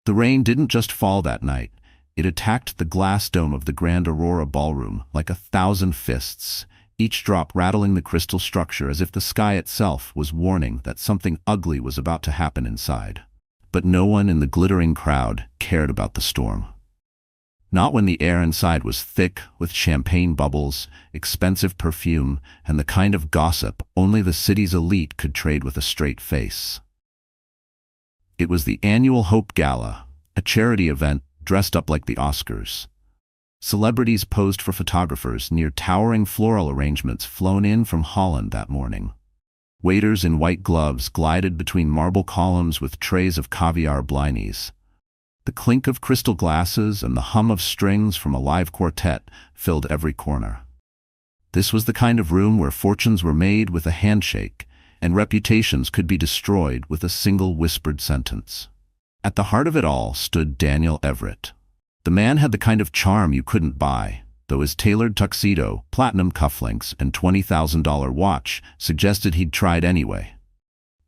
The rain didn't just fall that night. It attacked the glass dome of the Grand Aurora Ballroom like 1,000 fists, each drop rattling the crystal structure as if the sky itself was warning that something ugly was about to happen inside. But no one in the glittering crowd cared about the storm. Not when the air inside was thick with champagne bubbles, expensive perfume, and the kind of gossip only the city's elite could trade with a straight face. It was the annual Hope Gala, a charity event dressed up like the Oscars. Celebrities posed for photographers near towering floral arrangements flown in from Holland that morning. Waiters in white gloves glided between marble columns with trays of caviar blinis. The clink of crystal glasses and the hum of strings from a live quartet filled every corner. This was the kind of room where fortunes were made with a handshake, and reputations could be destroyed with a single whispered sentence. At the heart of it all stood Daniel Everett. The man had the kind of charm you couldn't buy, though his tailored tuxedo, platinum cufflinks, and $20,000 watch suggested he'd tried anyway.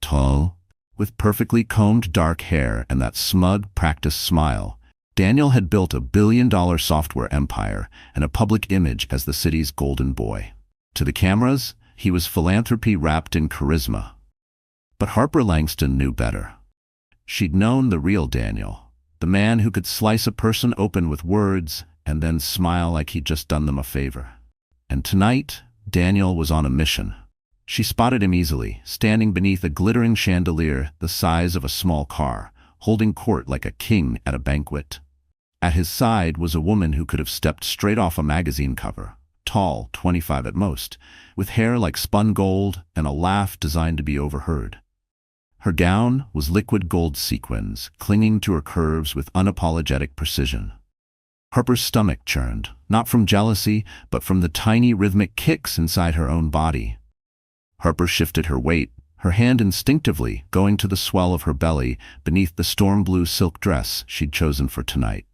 Tall, with perfectly combed dark hair and that smug, practiced smile, Daniel had built a billion-dollar software empire and a public image as the city's golden boy. To the cameras, he was philanthropy wrapped in charisma. But Harper Langston knew better. She'd known the real Daniel, the man who could slice a person open with words and then smile like he'd just done them a favor. And tonight, Daniel was on a mission. She spotted him easily, standing beneath a glittering chandelier the size of a small car, holding court like a king at a banquet. At his side was a woman who could have stepped straight off a magazine cover, tall, 25 at most, with hair like spun gold and a laugh designed to be overheard. Her gown was liquid gold sequins, clinging to her curves with unapologetic precision. Harper's stomach churned, not from jealousy, but from the tiny rhythmic kicks inside her own body. Harper shifted her weight, her hand instinctively going to the swell of her belly beneath the storm blue silk dress she'd chosen for tonight.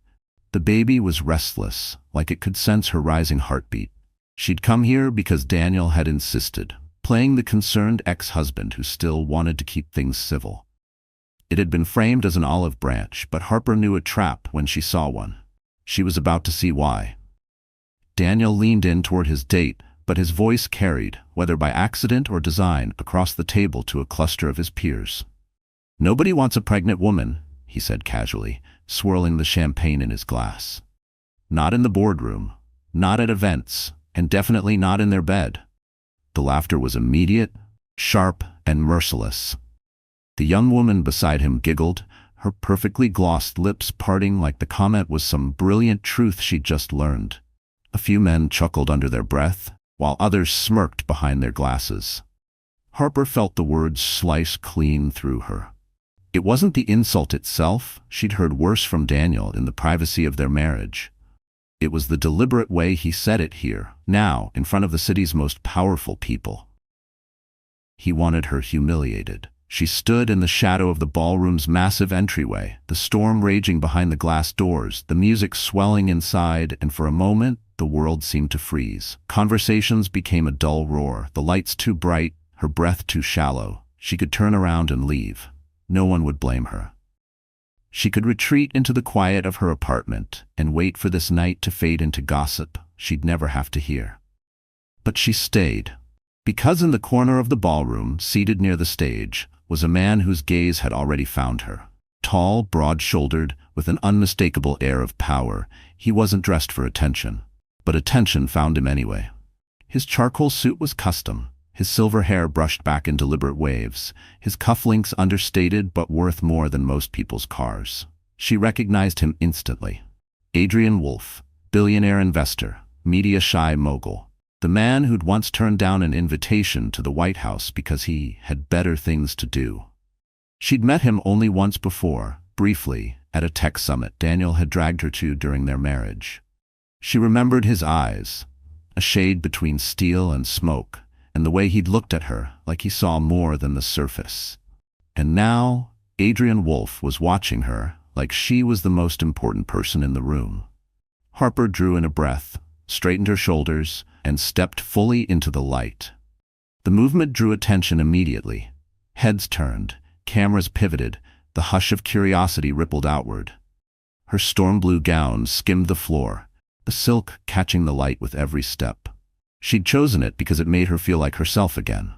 The baby was restless, like it could sense her rising heartbeat. She'd come here because Daniel had insisted, playing the concerned ex-husband who still wanted to keep things civil. It had been framed as an olive branch, but Harper knew a trap when she saw one. She was about to see why. Daniel leaned in toward his date, but his voice carried, whether by accident or design, across the table to a cluster of his peers. "Nobody wants a pregnant woman," he said casually, swirling the champagne in his glass. "Not in the boardroom, not at events, and definitely not in their bed." The laughter was immediate, sharp, and merciless. The young woman beside him giggled, her perfectly glossed lips parting like the comment was some brilliant truth she'd just learned. A few men chuckled under their breath, while others smirked behind their glasses. Harper felt the words slice clean through her. It wasn't the insult itself, she'd heard worse from Daniel in the privacy of their marriage. It was the deliberate way he said it here, now, in front of the city's most powerful people. He wanted her humiliated. She stood in the shadow of the ballroom's massive entryway, the storm raging behind the glass doors, the music swelling inside, and for a moment, the world seemed to freeze. Conversations became a dull roar, the lights too bright, her breath too shallow. She could turn around and leave. No one would blame her. She could retreat into the quiet of her apartment and wait for this night to fade into gossip she'd never have to hear. But she stayed, because in the corner of the ballroom, seated near the stage, was a man whose gaze had already found her. Tall, broad-shouldered, with an unmistakable air of power, he wasn't dressed for attention. But attention found him anyway. His charcoal suit was custom, his silver hair brushed back in deliberate waves, his cufflinks understated but worth more than most people's cars. She recognized him instantly. Adrian Wolfe, billionaire investor, media-shy mogul. The man who'd once turned down an invitation to the White House because he had better things to do. She'd met him only once before, briefly, at a tech summit Daniel had dragged her to during their marriage. She remembered his eyes, a shade between steel and smoke, and the way he'd looked at her like he saw more than the surface. And now, Adrian Wolfe was watching her like she was the most important person in the room. Harper drew in a breath, straightened her shoulders, and stepped fully into the light. The movement drew attention immediately. Heads turned, cameras pivoted, The hush of curiosity rippled outward. Her storm blue gown skimmed the floor, the silk catching the light with every step. She'd chosen it because it made her feel like herself again.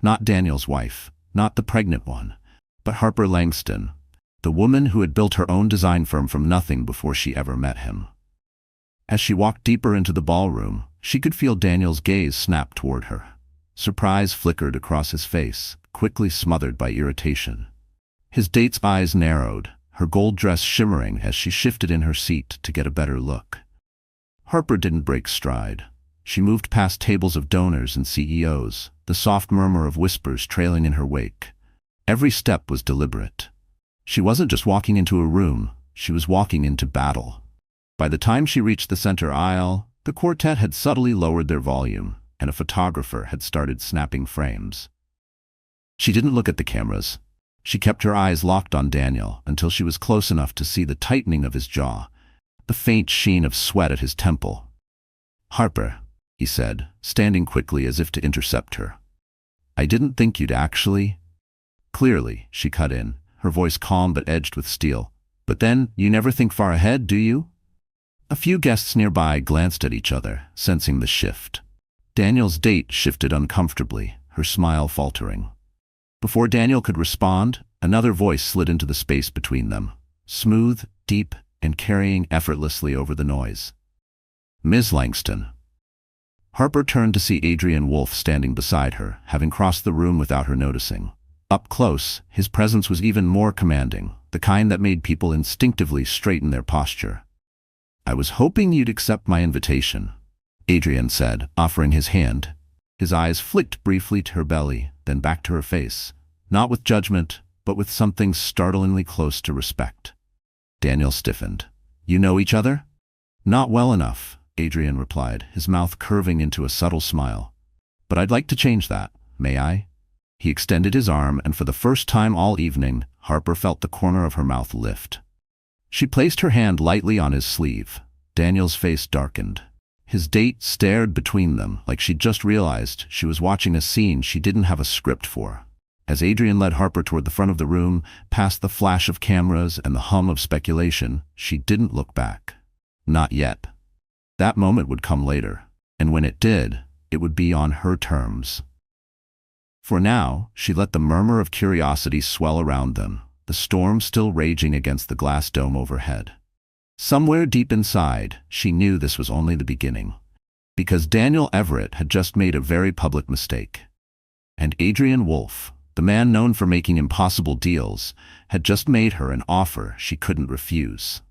Not Daniel's wife, not the pregnant one, but Harper Langston, the woman who had built her own design firm from nothing before she ever met him. As she walked deeper into the ballroom, she could feel Daniel's gaze snap toward her. Surprise flickered across his face, quickly smothered by irritation. His date's eyes narrowed, her gold dress shimmering as she shifted in her seat to get a better look. Harper didn't break stride. She moved past tables of donors and CEOs, the soft murmur of whispers trailing in her wake. Every step was deliberate. She wasn't just walking into a room, she was walking into battle. By the time she reached the center aisle, the quartet had subtly lowered their volume, and a photographer had started snapping frames. She didn't look at the cameras. She kept her eyes locked on Daniel until she was close enough to see the tightening of his jaw, the faint sheen of sweat at his temple. "Harper," he said, standing quickly as if to intercept her. "I didn't think you'd actually—" "Clearly," she cut in, her voice calm but edged with steel. "But then, you never think far ahead, do you?" A few guests nearby glanced at each other, sensing the shift. Daniel's date shifted uncomfortably, her smile faltering. Before Daniel could respond, another voice slid into the space between them, smooth, deep, and carrying effortlessly over the noise. "Ms. Langston." Harper turned to see Adrian Wolfe standing beside her, having crossed the room without her noticing. Up close, his presence was even more commanding, the kind that made people instinctively straighten their posture. "I was hoping you'd accept my invitation," Adrian said, offering his hand. His eyes flicked briefly to her belly, then back to her face, not with judgment, but with something startlingly close to respect. Daniel stiffened. "You know each other?" "Not well enough," Adrian replied, his mouth curving into a subtle smile. "But I'd like to change that, may I?" He extended his arm, and for the first time all evening, Harper felt the corner of her mouth lift. She placed her hand lightly on his sleeve. Daniel's face darkened. His date stared between them, like she'd just realized she was watching a scene she didn't have a script for. As Adrian led Harper toward the front of the room, past the flash of cameras and the hum of speculation, she didn't look back. Not yet. That moment would come later, and when it did, it would be on her terms. For now, she let the murmur of curiosity swell around them, the storm still raging against the glass dome overhead. Somewhere deep inside, she knew this was only the beginning, because Daniel Everett had just made a very public mistake. And Adrian Wolfe, the man known for making impossible deals, had just made her an offer she couldn't refuse.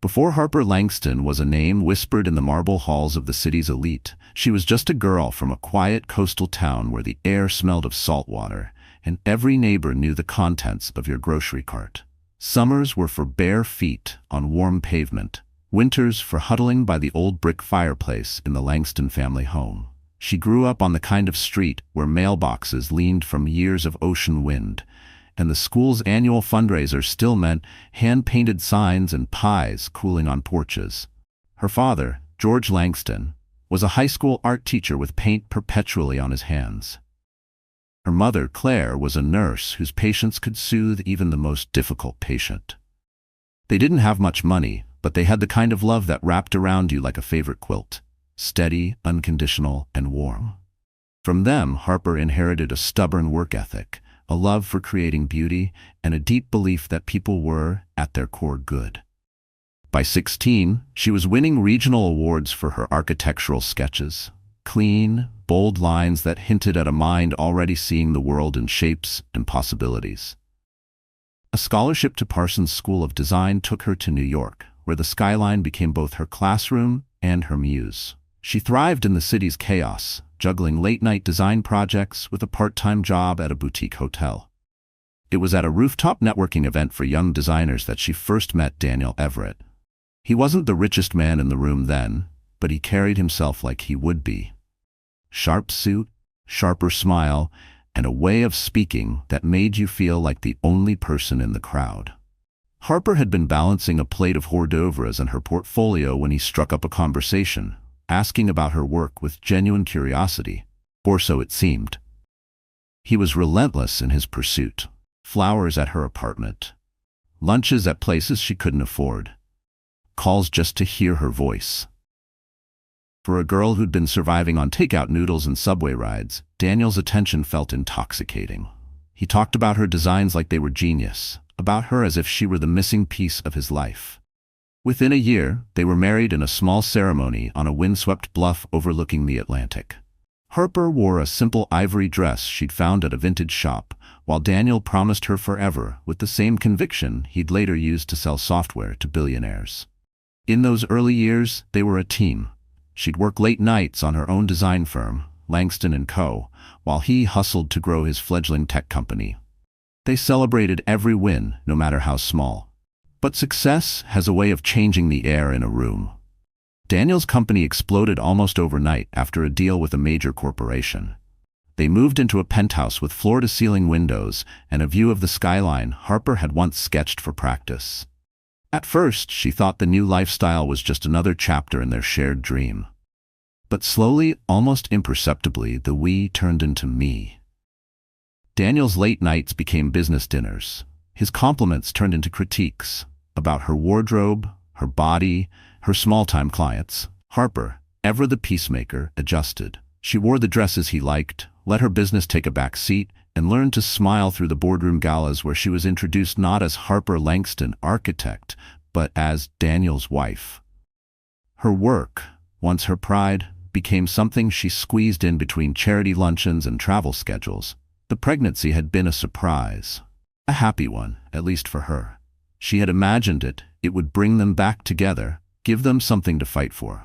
Before Harper Langston was a name whispered in the marble halls of the city's elite, she was just a girl from a quiet coastal town where the air smelled of salt water, and every neighbor knew the contents of your grocery cart. Summers were for bare feet on warm pavement, winters for huddling by the old brick fireplace in the Langston family home. She grew up on the kind of street where mailboxes leaned from years of ocean wind, and the school's annual fundraiser still meant hand-painted signs and pies cooling on porches. Her father, George Langston, was a high school art teacher with paint perpetually on his hands. Her mother, Claire, was a nurse whose patience could soothe even the most difficult patient. They didn't have much money, but they had the kind of love that wrapped around you like a favorite quilt, steady, unconditional, and warm. From them, Harper inherited a stubborn work ethic, a love for creating beauty, and a deep belief that people were, at their core, good. By 16, she was winning regional awards for her architectural sketches, clean, bold lines that hinted at a mind already seeing the world in shapes and possibilities. A scholarship to Parsons School of Design took her to New York, where the skyline became both her classroom and her muse. She thrived in the city's chaos, juggling late-night design projects with a part-time job at a boutique hotel. It was at a rooftop networking event for young designers that she first met Daniel Everett. He wasn't the richest man in the room then, but he carried himself like he would be. Sharp suit, sharper smile, and a way of speaking that made you feel like the only person in the crowd. Harper had been balancing a plate of hors d'oeuvres in her portfolio when he struck up a conversation, asking about her work with genuine curiosity, or so it seemed. He was relentless in his pursuit, flowers at her apartment, lunches at places she couldn't afford, calls just to hear her voice. For a girl who'd been surviving on takeout noodles and subway rides, Daniel's attention felt intoxicating. He talked about her designs like they were genius, about her as if she were the missing piece of his life. Within a year, they were married in a small ceremony on a windswept bluff overlooking the Atlantic. Harper wore a simple ivory dress she'd found at a vintage shop, while Daniel promised her forever with the same conviction he'd later used to sell software to billionaires. In those early years, they were a team. She'd work late nights on her own design firm, Langston & Co., while he hustled to grow his fledgling tech company. They celebrated every win, no matter how small. But success has a way of changing the air in a room. Daniel's company exploded almost overnight after a deal with a major corporation. They moved into a penthouse with floor-to-ceiling windows and a view of the skyline Harper had once sketched for practice. At first, she thought the new lifestyle was just another chapter in their shared dream. But slowly, almost imperceptibly, the we turned into me. Daniel's late nights became business dinners. His compliments turned into critiques about her wardrobe, her body, her small-time clients. Harper, ever the peacemaker, adjusted. She wore the dresses he liked, let her business take a back seat, and learned to smile through the boardroom galas where she was introduced not as Harper Langston, architect, but as Daniel's wife. Her work, once her pride, became something she squeezed in between charity luncheons and travel schedules. The pregnancy had been a surprise. A happy one, at least for her. She had imagined it would bring them back together, give them something to fight for.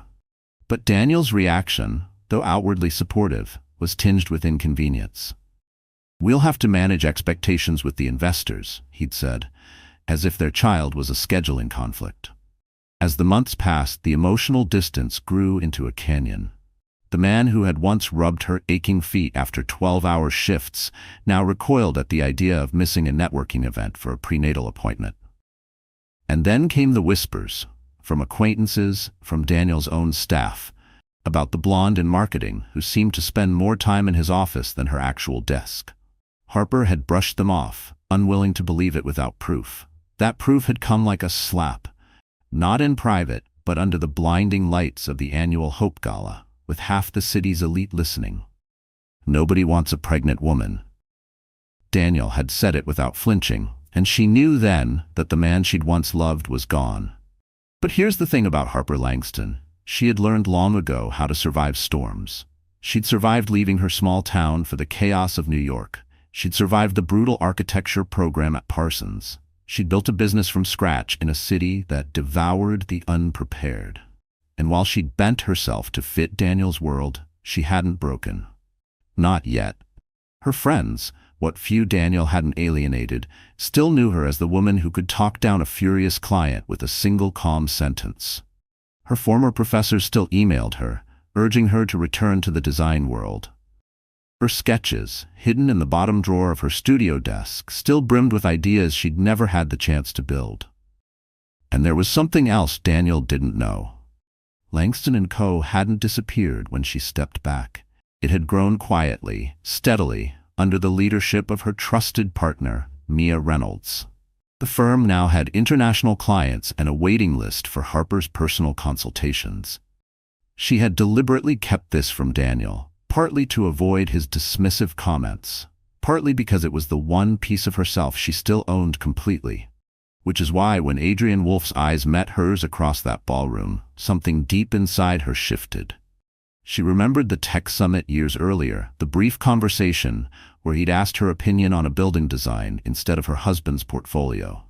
But Daniel's reaction, though outwardly supportive, was tinged with inconvenience. "We'll have to manage expectations with the investors," he'd said, as if their child was a scheduling conflict. As the months passed, the emotional distance grew into a canyon. The man who had once rubbed her aching feet after 12-hour shifts now recoiled at the idea of missing a networking event for a prenatal appointment. And then came the whispers, from acquaintances, from Daniel's own staff, about the blonde in marketing who seemed to spend more time in his office than her actual desk. Harper had brushed them off, unwilling to believe it without proof. That proof had come like a slap, not in private, but under the blinding lights of the annual Hope Gala, with half the city's elite listening. "Nobody wants a pregnant woman." Daniel had said it without flinching, and she knew then that the man she'd once loved was gone. But here's the thing about Harper Langston. She had learned long ago how to survive storms. She'd survived leaving her small town for the chaos of New York. She'd survived the brutal architecture program at Parsons. She'd built a business from scratch in a city that devoured the unprepared. And while she'd bent herself to fit Daniel's world, she hadn't broken. Not yet. Her friends, what few Daniel hadn't alienated, still knew her as the woman who could talk down a furious client with a single calm sentence. Her former professors still emailed her, urging her to return to the design world. Her sketches, hidden in the bottom drawer of her studio desk, still brimmed with ideas she'd never had the chance to build. And there was something else Daniel didn't know. Langston & Co. hadn't disappeared when she stepped back. It had grown quietly, steadily, under the leadership of her trusted partner, Mia Reynolds. The firm now had international clients and a waiting list for Harper's personal consultations. She had deliberately kept this from Daniel, partly to avoid his dismissive comments, partly because it was the one piece of herself she still owned completely. Which is why when Adrienne Wolf's eyes met hers across that ballroom, something deep inside her shifted. She remembered the tech summit years earlier, the brief conversation where he'd asked her opinion on a building design instead of her husband's portfolio.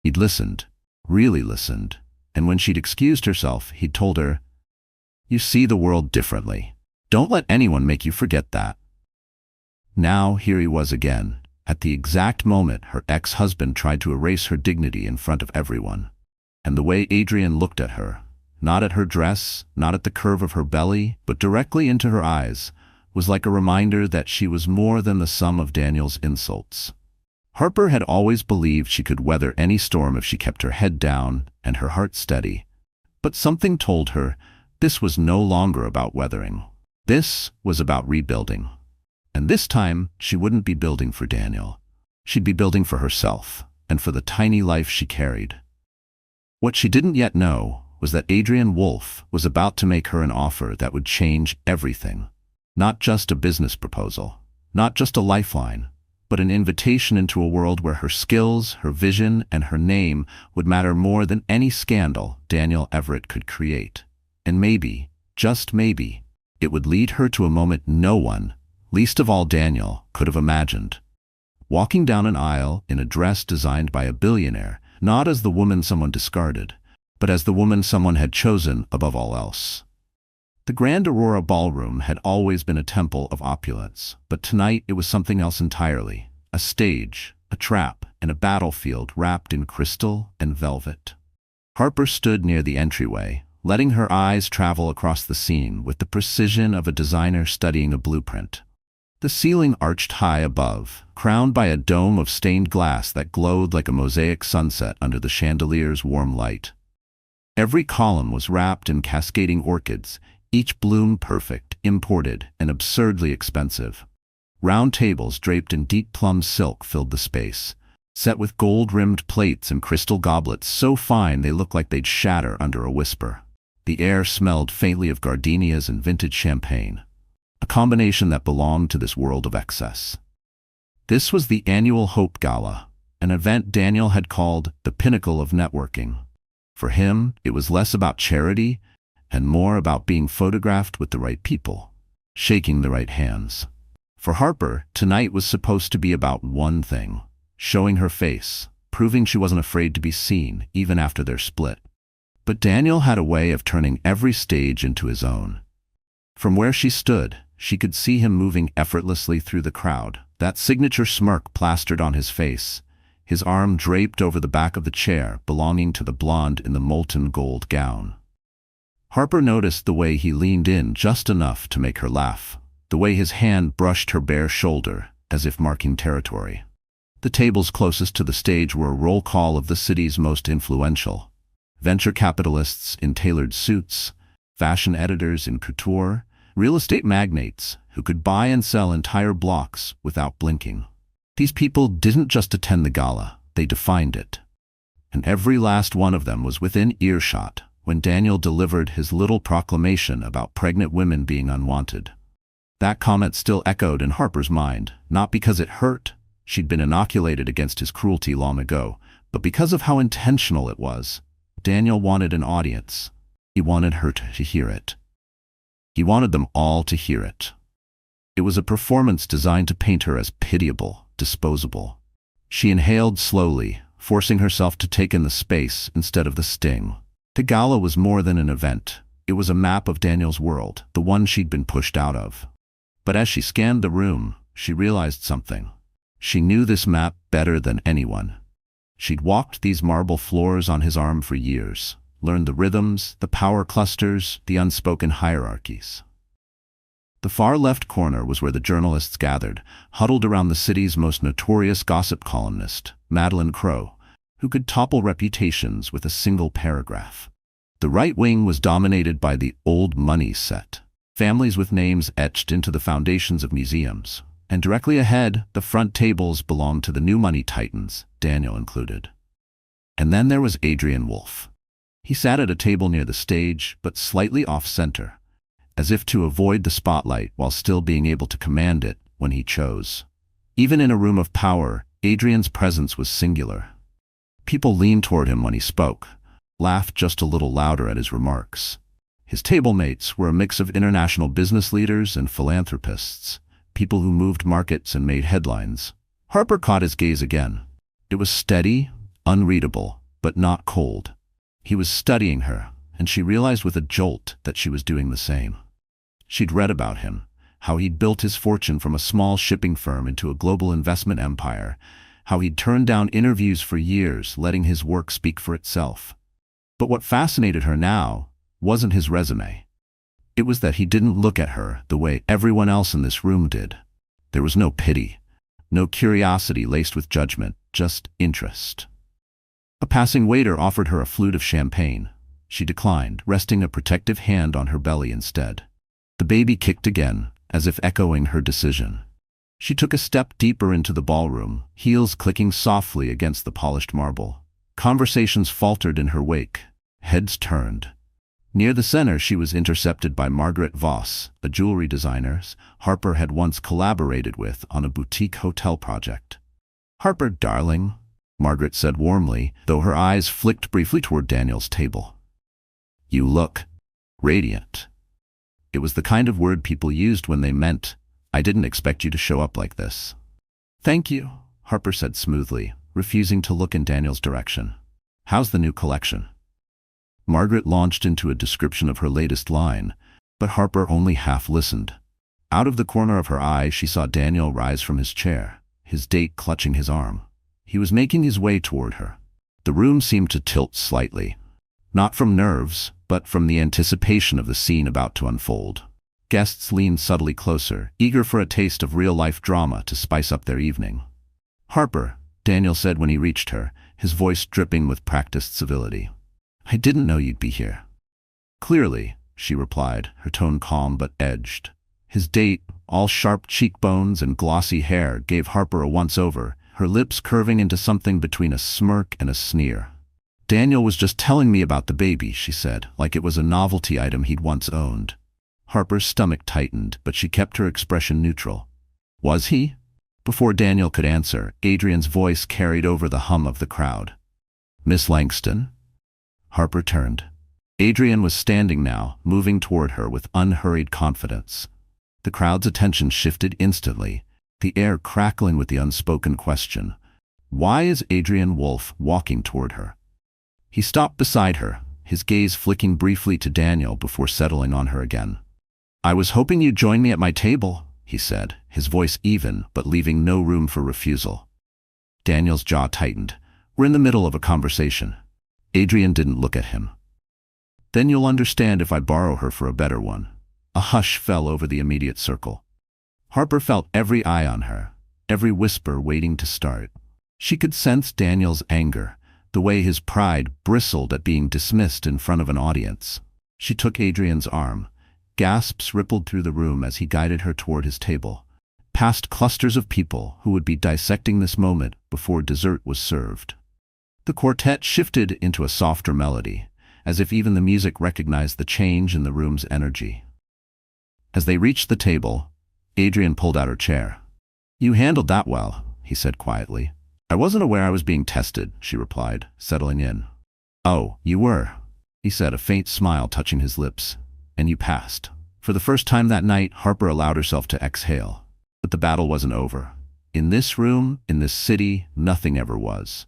He'd listened, really listened, and when she'd excused herself, he'd told her, "You see the world differently. Don't let anyone make you forget that." Now here he was again, at the exact moment her ex-husband tried to erase her dignity in front of everyone. And the way Adrienne looked at her, not at her dress, not at the curve of her belly, but directly into her eyes, was like a reminder that she was more than the sum of Daniel's insults. Harper had always believed she could weather any storm if she kept her head down and her heart steady. But something told her this was no longer about weathering. This was about rebuilding. And this time, she wouldn't be building for Daniel. She'd be building for herself, and for the tiny life she carried. What she didn't yet know was that Adrian Wolfe was about to make her an offer that would change everything. Not just a business proposal, not just a lifeline, but an invitation into a world where her skills, her vision, and her name would matter more than any scandal Daniel Everett could create. And maybe, just maybe, it would lead her to a moment no one, least of all Daniel, could have imagined. Walking down an aisle in a dress designed by a billionaire, not as the woman someone discarded, but as the woman someone had chosen above all else. The Grand Aurora Ballroom had always been a temple of opulence, but tonight it was something else entirely. A stage, a trap, and a battlefield wrapped in crystal and velvet. Harper stood near the entryway, letting her eyes travel across the scene with the precision of a designer studying a blueprint. The ceiling arched high above, crowned by a dome of stained glass that glowed like a mosaic sunset under the chandelier's warm light. Every column was wrapped in cascading orchids, each bloom perfect, imported, and absurdly expensive. Round tables draped in deep plum silk filled the space, set with gold-rimmed plates and crystal goblets so fine they looked like they'd shatter under a whisper. The air smelled faintly of gardenias and vintage champagne, a combination that belonged to this world of excess. This was the annual Hope Gala, an event Daniel had called the pinnacle of networking. For him, it was less about charity and more about being photographed with the right people, shaking the right hands. For Harper, tonight was supposed to be about one thing: showing her face, proving she wasn't afraid to be seen, even after their split. But Daniel had a way of turning every stage into his own. From where she stood, she could see him moving effortlessly through the crowd, that signature smirk plastered on his face, his arm draped over the back of the chair belonging to the blonde in the molten gold gown. Harper noticed the way he leaned in just enough to make her laugh, the way his hand brushed her bare shoulder, as if marking territory. The tables closest to the stage were a roll call of the city's most influential: venture capitalists in tailored suits, fashion editors in couture, real estate magnates who could buy and sell entire blocks without blinking. These people didn't just attend the gala, they defined it. And every last one of them was within earshot when Daniel delivered his little proclamation about pregnant women being unwanted. That comment still echoed in Harper's mind, not because it hurt, she'd been inoculated against his cruelty long ago, but because of how intentional it was. Daniel wanted an audience. He wanted her to hear it. He wanted them all to hear it. It was a performance designed to paint her as pitiable, disposable. She inhaled slowly, forcing herself to take in the space instead of the sting. The gala was more than an event. It was a map of Daniel's world, the one she'd been pushed out of. But as she scanned the room, she realized something. She knew this map better than anyone. She'd walked these marble floors on his arm for years, learned the rhythms, the power clusters, the unspoken hierarchies. The far left corner was where the journalists gathered, huddled around the city's most notorious gossip columnist, Madeleine Crowe, who could topple reputations with a single paragraph. The right wing was dominated by the old money set, families with names etched into the foundations of museums, and directly ahead, the front tables belonged to the new money titans, Daniel included. And then there was Adrian Wolfe. He sat at a table near the stage, but slightly off-center, as if to avoid the spotlight while still being able to command it when he chose. Even in a room of power, Adrian's presence was singular. People leaned toward him when he spoke, laughed just a little louder at his remarks. His table mates were a mix of international business leaders and philanthropists, people who moved markets and made headlines. Harper caught his gaze again. It was steady, unreadable, but not cold. He was studying her, and she realized with a jolt that she was doing the same. She'd read about him, how he'd built his fortune from a small shipping firm into a global investment empire, how he'd turned down interviews for years, letting his work speak for itself. But what fascinated her now wasn't his resume. It was that he didn't look at her the way everyone else in this room did. There was no pity, no curiosity laced with judgment, just interest. A passing waiter offered her a flute of champagne. She declined, resting a protective hand on her belly instead. The baby kicked again, as if echoing her decision. She took a step deeper into the ballroom, heels clicking softly against the polished marble. Conversations faltered in her wake. Heads turned. Near the center, she was intercepted by Margaret Voss, a jewelry designer Harper had once collaborated with on a boutique hotel project. "Harper, darling," Margaret said warmly, though her eyes flicked briefly toward Daniel's table. "You look radiant." It was the kind of word people used when they meant, "I didn't expect you to show up like this." "Thank you," Harper said smoothly, refusing to look in Daniel's direction. "How's the new collection?" Margaret launched into a description of her latest line, but Harper only half listened. Out of the corner of her eye, she saw Daniel rise from his chair, his date clutching his arm. He was making his way toward her. The room seemed to tilt slightly, not from nerves, but from the anticipation of the scene about to unfold. Guests leaned subtly closer, eager for a taste of real-life drama to spice up their evening. "Harper," Daniel said when he reached her, his voice dripping with practiced civility. "I didn't know you'd be here." "Clearly," she replied, her tone calm but edged. His date, all sharp cheekbones and glossy hair, gave Harper a once-over, her lips curving into something between a smirk and a sneer. "Daniel was just telling me about the baby," she said, like it was a novelty item he'd once owned. Harper's stomach tightened, but she kept her expression neutral. "Was he?" Before Daniel could answer, Adrian's voice carried over the hum of the crowd. "Miss Langston?" Harper turned. Adrian was standing now, moving toward her with unhurried confidence. The crowd's attention shifted instantly, the air crackling with the unspoken question, "Why is Adrian Wolfe walking toward her?" He stopped beside her, his gaze flicking briefly to Daniel before settling on her again. "I was hoping you'd join me at my table," he said, his voice even, but leaving no room for refusal. Daniel's jaw tightened. "We're in the middle of a conversation." Adrian didn't look at him. "Then you'll understand if I borrow her for a better one." A hush fell over the immediate circle. Harper felt every eye on her, every whisper waiting to start. She could sense Daniel's anger, the way his pride bristled at being dismissed in front of an audience. She took Adrian's arm. Gasps rippled through the room as he guided her toward his table, past clusters of people who would be dissecting this moment before dessert was served. The quartet shifted into a softer melody, as if even the music recognized the change in the room's energy. As they reached the table, Adrian pulled out her chair. "You handled that well," he said quietly. "I wasn't aware I was being tested," she replied, settling in. "Oh, you were," he said, a faint smile touching his lips. "And you passed." For the first time that night, Harper allowed herself to exhale. But the battle wasn't over. In this room, in this city, nothing ever was.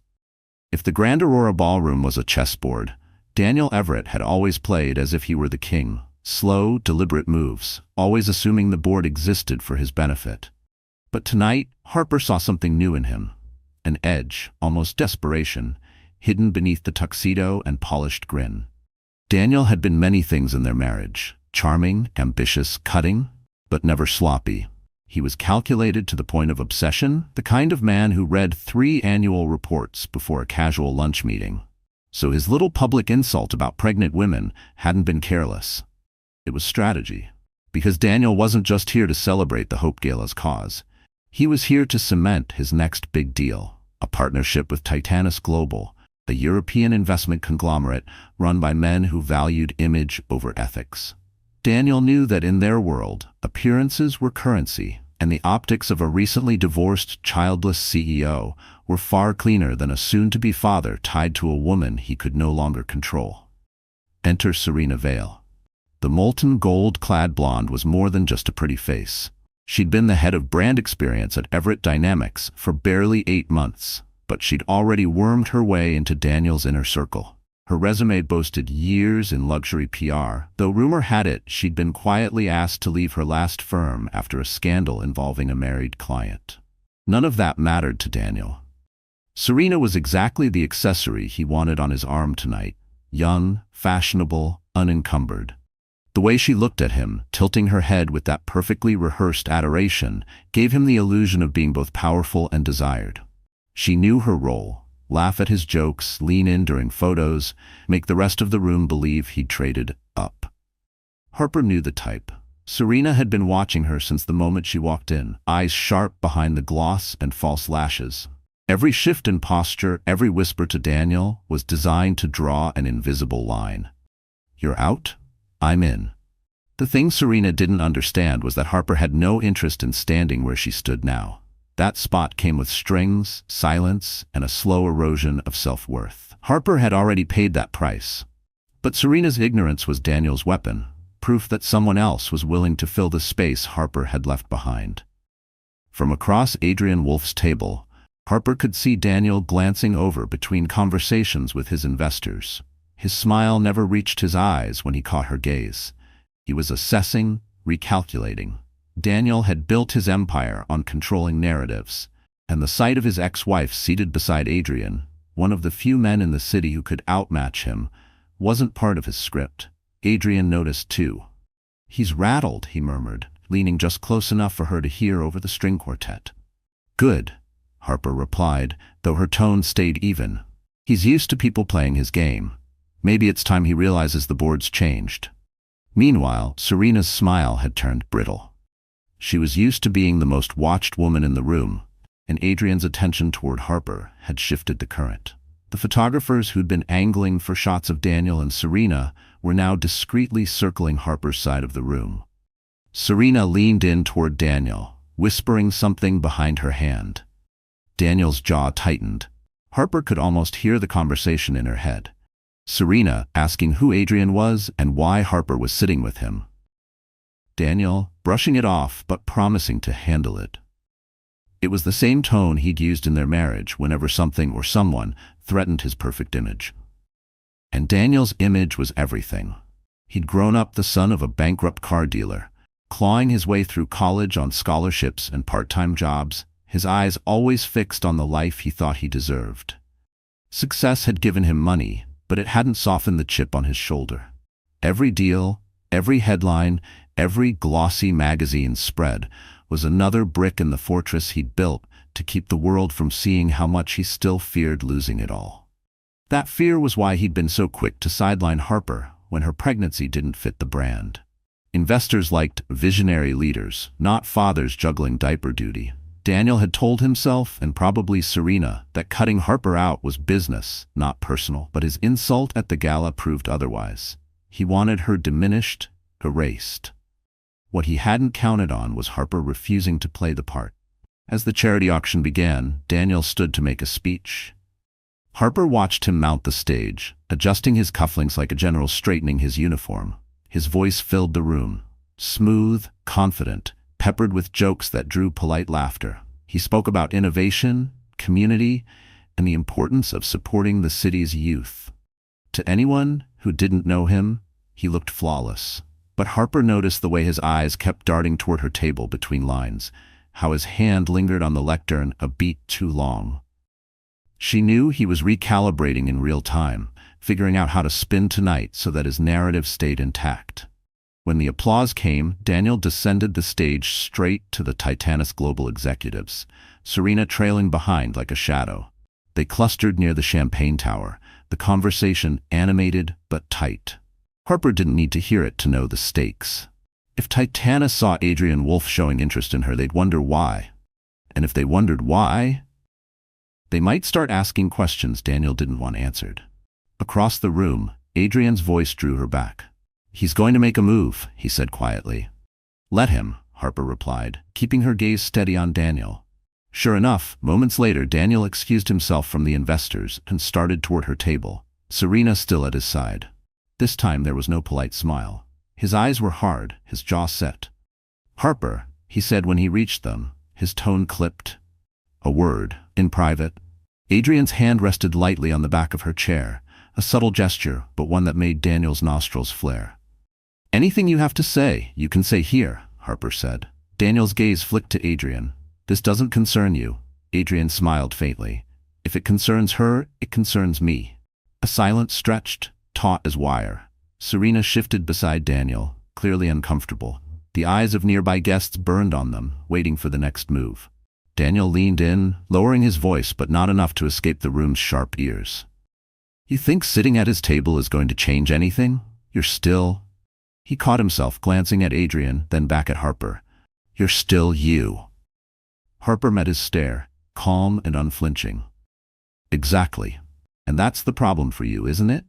If the Grand Aurora Ballroom was a chessboard, Daniel Everett had always played as if he were the king. Slow, deliberate moves, always assuming the board existed for his benefit. But tonight, Harper saw something new in him. An edge, almost desperation, hidden beneath the tuxedo and polished grin. Daniel had been many things in their marriage. Charming, ambitious, cutting, but never sloppy. He was calculated to the point of obsession, the kind of man who read 3 annual reports before a casual lunch meeting. So his little public insult about pregnant women hadn't been careless. It was strategy. Because Daniel wasn't just here to celebrate the Hope Gala's cause. He was here to cement his next big deal, a partnership with Titanus Global, a European investment conglomerate run by men who valued image over ethics. Daniel knew that in their world, appearances were currency, and the optics of a recently divorced, childless CEO were far cleaner than a soon-to-be father tied to a woman he could no longer control. Enter Serena Vale. The molten gold-clad blonde was more than just a pretty face. She'd been the head of brand experience at Everett Dynamics for barely 8 months, but she'd already wormed her way into Daniel's inner circle. Her resume boasted years in luxury PR, though rumor had it she'd been quietly asked to leave her last firm after a scandal involving a married client. None of that mattered to Daniel. Serena was exactly the accessory he wanted on his arm tonight, young, fashionable, unencumbered. The way she looked at him, tilting her head with that perfectly rehearsed adoration, gave him the illusion of being both powerful and desired. She knew her role: laugh at his jokes, lean in during photos, make the rest of the room believe he'd traded up. Harper knew the type. Serena had been watching her since the moment she walked in, eyes sharp behind the gloss and false lashes. Every shift in posture, every whisper to Daniel was designed to draw an invisible line. "You're out? I'm in." The thing Serena didn't understand was that Harper had no interest in standing where she stood now. That spot came with strings, silence, and a slow erosion of self-worth. Harper had already paid that price. But Serena's ignorance was Daniel's weapon, proof that someone else was willing to fill the space Harper had left behind. From across Adrian Wolf's table, Harper could see Daniel glancing over between conversations with his investors. His smile never reached his eyes when he caught her gaze. He was assessing, recalculating. Daniel had built his empire on controlling narratives, and the sight of his ex-wife seated beside Adrian, one of the few men in the city who could outmatch him, wasn't part of his script. Adrian noticed too. "He's rattled," he murmured, leaning just close enough for her to hear over the string quartet. "Good," Harper replied, though her tone stayed even. "He's used to people playing his game. Maybe it's time he realizes the board's changed." Meanwhile, Serena's smile had turned brittle. She was used to being the most watched woman in the room, and Adrian's attention toward Harper had shifted the current. The photographers who'd been angling for shots of Daniel and Serena were now discreetly circling Harper's side of the room. Serena leaned in toward Daniel, whispering something behind her hand. Daniel's jaw tightened. Harper could almost hear the conversation in her head. Serena asking who Adrian was and why Harper was sitting with him. Daniel brushing it off but promising to handle it. It was the same tone he'd used in their marriage whenever something or someone threatened his perfect image. And Daniel's image was everything. He'd grown up the son of a bankrupt car dealer, clawing his way through college on scholarships and part-time jobs, his eyes always fixed on the life he thought he deserved. Success had given him money, but it hadn't softened the chip on his shoulder. Every deal, every headline, every glossy magazine spread was another brick in the fortress he'd built to keep the world from seeing how much he still feared losing it all. That fear was why he'd been so quick to sideline Harper when her pregnancy didn't fit the brand. Investors liked visionary leaders, not fathers juggling diaper duty. Daniel had told himself, and probably Serena, that cutting Harper out was business, not personal, but his insult at the gala proved otherwise. He wanted her diminished, erased. What he hadn't counted on was Harper refusing to play the part. As the charity auction began, Daniel stood to make a speech. Harper watched him mount the stage, adjusting his cufflinks like a general straightening his uniform. His voice filled the room, smooth, confident, peppered with jokes that drew polite laughter. He spoke about innovation, community, and the importance of supporting the city's youth. To anyone who didn't know him, he looked flawless. But Harper noticed the way his eyes kept darting toward her table between lines, how his hand lingered on the lectern a beat too long. She knew he was recalibrating in real time, figuring out how to spin tonight so that his narrative stayed intact. When the applause came, Daniel descended the stage straight to the Titanus global executives, Serena trailing behind like a shadow. They clustered near the champagne tower, the conversation animated but tight. Harper didn't need to hear it to know the stakes. If Titanus saw Adrian Wolf showing interest in her, they'd wonder why. And if they wondered why, they might start asking questions Daniel didn't want answered. Across the room, Adrian's voice drew her back. "He's going to make a move," he said quietly. "Let him," Harper replied, keeping her gaze steady on Daniel. Sure enough, moments later, Daniel excused himself from the investors and started toward her table, Serena still at his side. This time there was no polite smile. His eyes were hard, his jaw set. "Harper," he said when he reached them, his tone clipped. "A word, in private." Adrian's hand rested lightly on the back of her chair, a subtle gesture, but one that made Daniel's nostrils flare. "Anything you have to say, you can say here," Harper said. Daniel's gaze flicked to Adrian. "This doesn't concern you." Adrian smiled faintly. "If it concerns her, it concerns me." A silence stretched, taut as wire. Serena shifted beside Daniel, clearly uncomfortable. The eyes of nearby guests burned on them, waiting for the next move. Daniel leaned in, lowering his voice but not enough to escape the room's sharp ears. "You think sitting at his table is going to change anything? You're still..." He caught himself glancing at Adrian, then back at Harper. "You're still you." Harper met his stare, calm and unflinching. "Exactly. And that's the problem for you, isn't it?"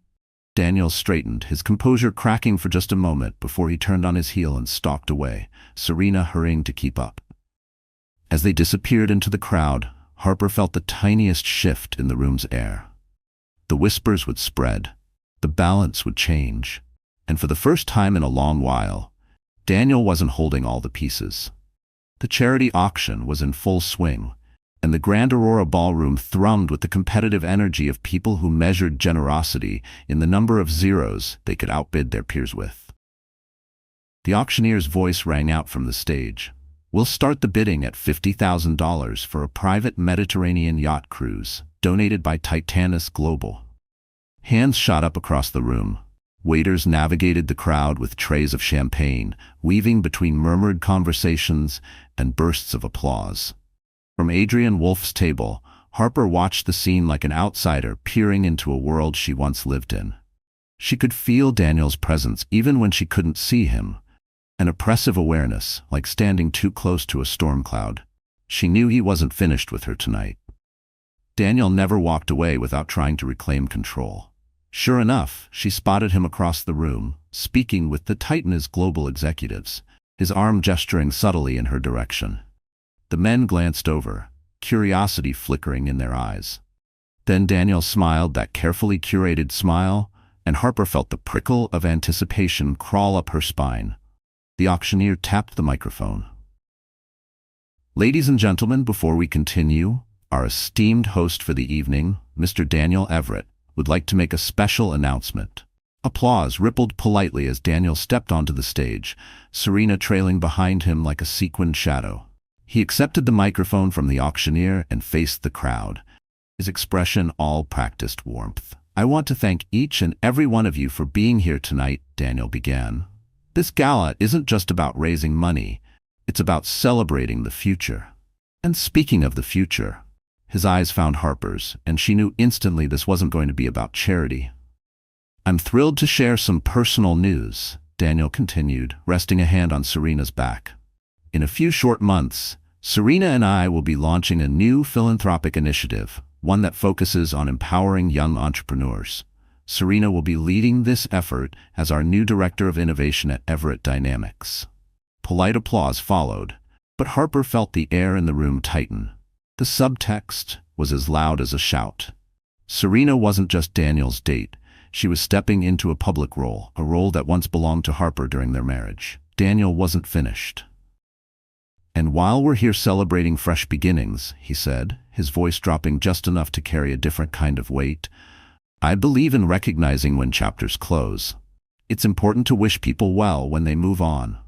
Daniel straightened, his composure cracking for just a moment before he turned on his heel and stalked away, Serena hurrying to keep up. As they disappeared into the crowd, Harper felt the tiniest shift in the room's air. The whispers would spread, the balance would change, and for the first time in a long while, Daniel wasn't holding all the pieces. The charity auction was in full swing, and the Grand Aurora Ballroom thrummed with the competitive energy of people who measured generosity in the number of zeros they could outbid their peers with. The auctioneer's voice rang out from the stage. "We'll start the bidding at $50,000 for a private Mediterranean yacht cruise, donated by Titanus Global." Hands shot up across the room. Waiters navigated the crowd with trays of champagne, weaving between murmured conversations and bursts of applause. From Adrian Wolfe's table, Harper watched the scene like an outsider peering into a world she once lived in. She could feel Daniel's presence even when she couldn't see him, an oppressive awareness, like standing too close to a storm cloud. She knew he wasn't finished with her tonight. Daniel never walked away without trying to reclaim control. Sure enough, she spotted him across the room, speaking with the Titanus Global executives, his arm gesturing subtly in her direction. The men glanced over, curiosity flickering in their eyes. Then Daniel smiled that carefully curated smile, and Harper felt the prickle of anticipation crawl up her spine. The auctioneer tapped the microphone. "Ladies and gentlemen, before we continue, our esteemed host for the evening, Mr. Daniel Everett, would like to make a special announcement." Applause rippled politely as Daniel stepped onto the stage, Serena trailing behind him like a sequined shadow. He accepted the microphone from the auctioneer and faced the crowd, his expression all practiced warmth. "I want to thank each and every one of you for being here tonight," Daniel began. "This gala isn't just about raising money, it's about celebrating the future." And speaking of the future, his eyes found Harper's, and she knew instantly this wasn't going to be about charity. "I'm thrilled to share some personal news," Daniel continued, resting a hand on Serena's back. "In a few short months, Serena and I will be launching a new philanthropic initiative, one that focuses on empowering young entrepreneurs. Serena will be leading this effort as our new Director of Innovation at Everett Dynamics." Polite applause followed, but Harper felt the air in the room tighten. The subtext was as loud as a shout. Serena wasn't just Daniel's date. She was stepping into a public role, a role that once belonged to Harper during their marriage. Daniel wasn't finished. "And while we're here celebrating fresh beginnings," he said, his voice dropping just enough to carry a different kind of weight, "I believe in recognizing when chapters close. It's important to wish people well when they move on."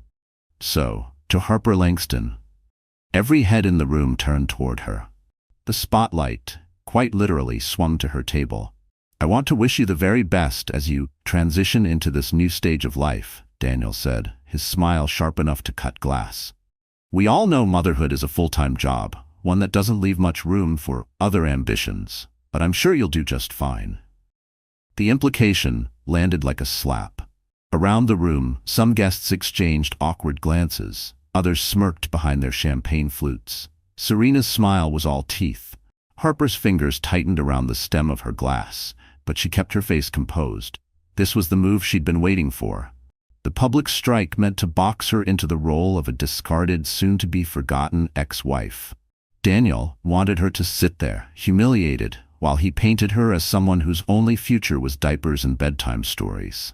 So, to Harper Langston, every head in the room turned toward her. The spotlight, quite literally, swung to her table. "I want to wish you the very best as you transition into this new stage of life," Daniel said, his smile sharp enough to cut glass. "We all know motherhood is a full-time job, one that doesn't leave much room for other ambitions, but I'm sure you'll do just fine." The implication landed like a slap. Around the room, some guests exchanged awkward glances, others smirked behind their champagne flutes. Serena's smile was all teeth. Harper's fingers tightened around the stem of her glass, but she kept her face composed. This was the move she'd been waiting for. The public strike meant to box her into the role of a discarded, soon-to-be-forgotten ex-wife. Daniel wanted her to sit there, humiliated, while he painted her as someone whose only future was diapers and bedtime stories.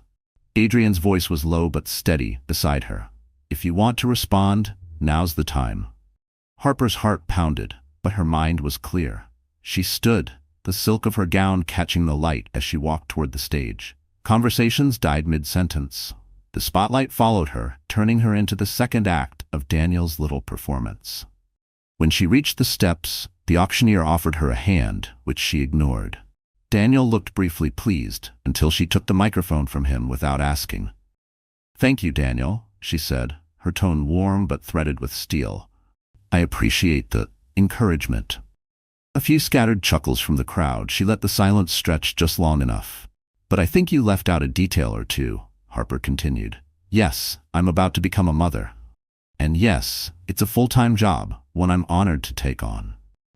Adrian's voice was low but steady beside her. "If you want to respond, now's the time." Harper's heart pounded, but her mind was clear. She stood, the silk of her gown catching the light as she walked toward the stage. Conversations died mid-sentence. The spotlight followed her, turning her into the second act of Daniel's little performance. When she reached the steps, the auctioneer offered her a hand, which she ignored. Daniel looked briefly pleased, until she took the microphone from him without asking. "Thank you, Daniel," she said, her tone warm but threaded with steel. "I appreciate the encouragement." A few scattered chuckles from the crowd. She let the silence stretch just long enough. "But I think you left out a detail or two," Harper continued. Yes, I'm about to become a mother. And yes, it's a full-time job, one I'm honored to take on.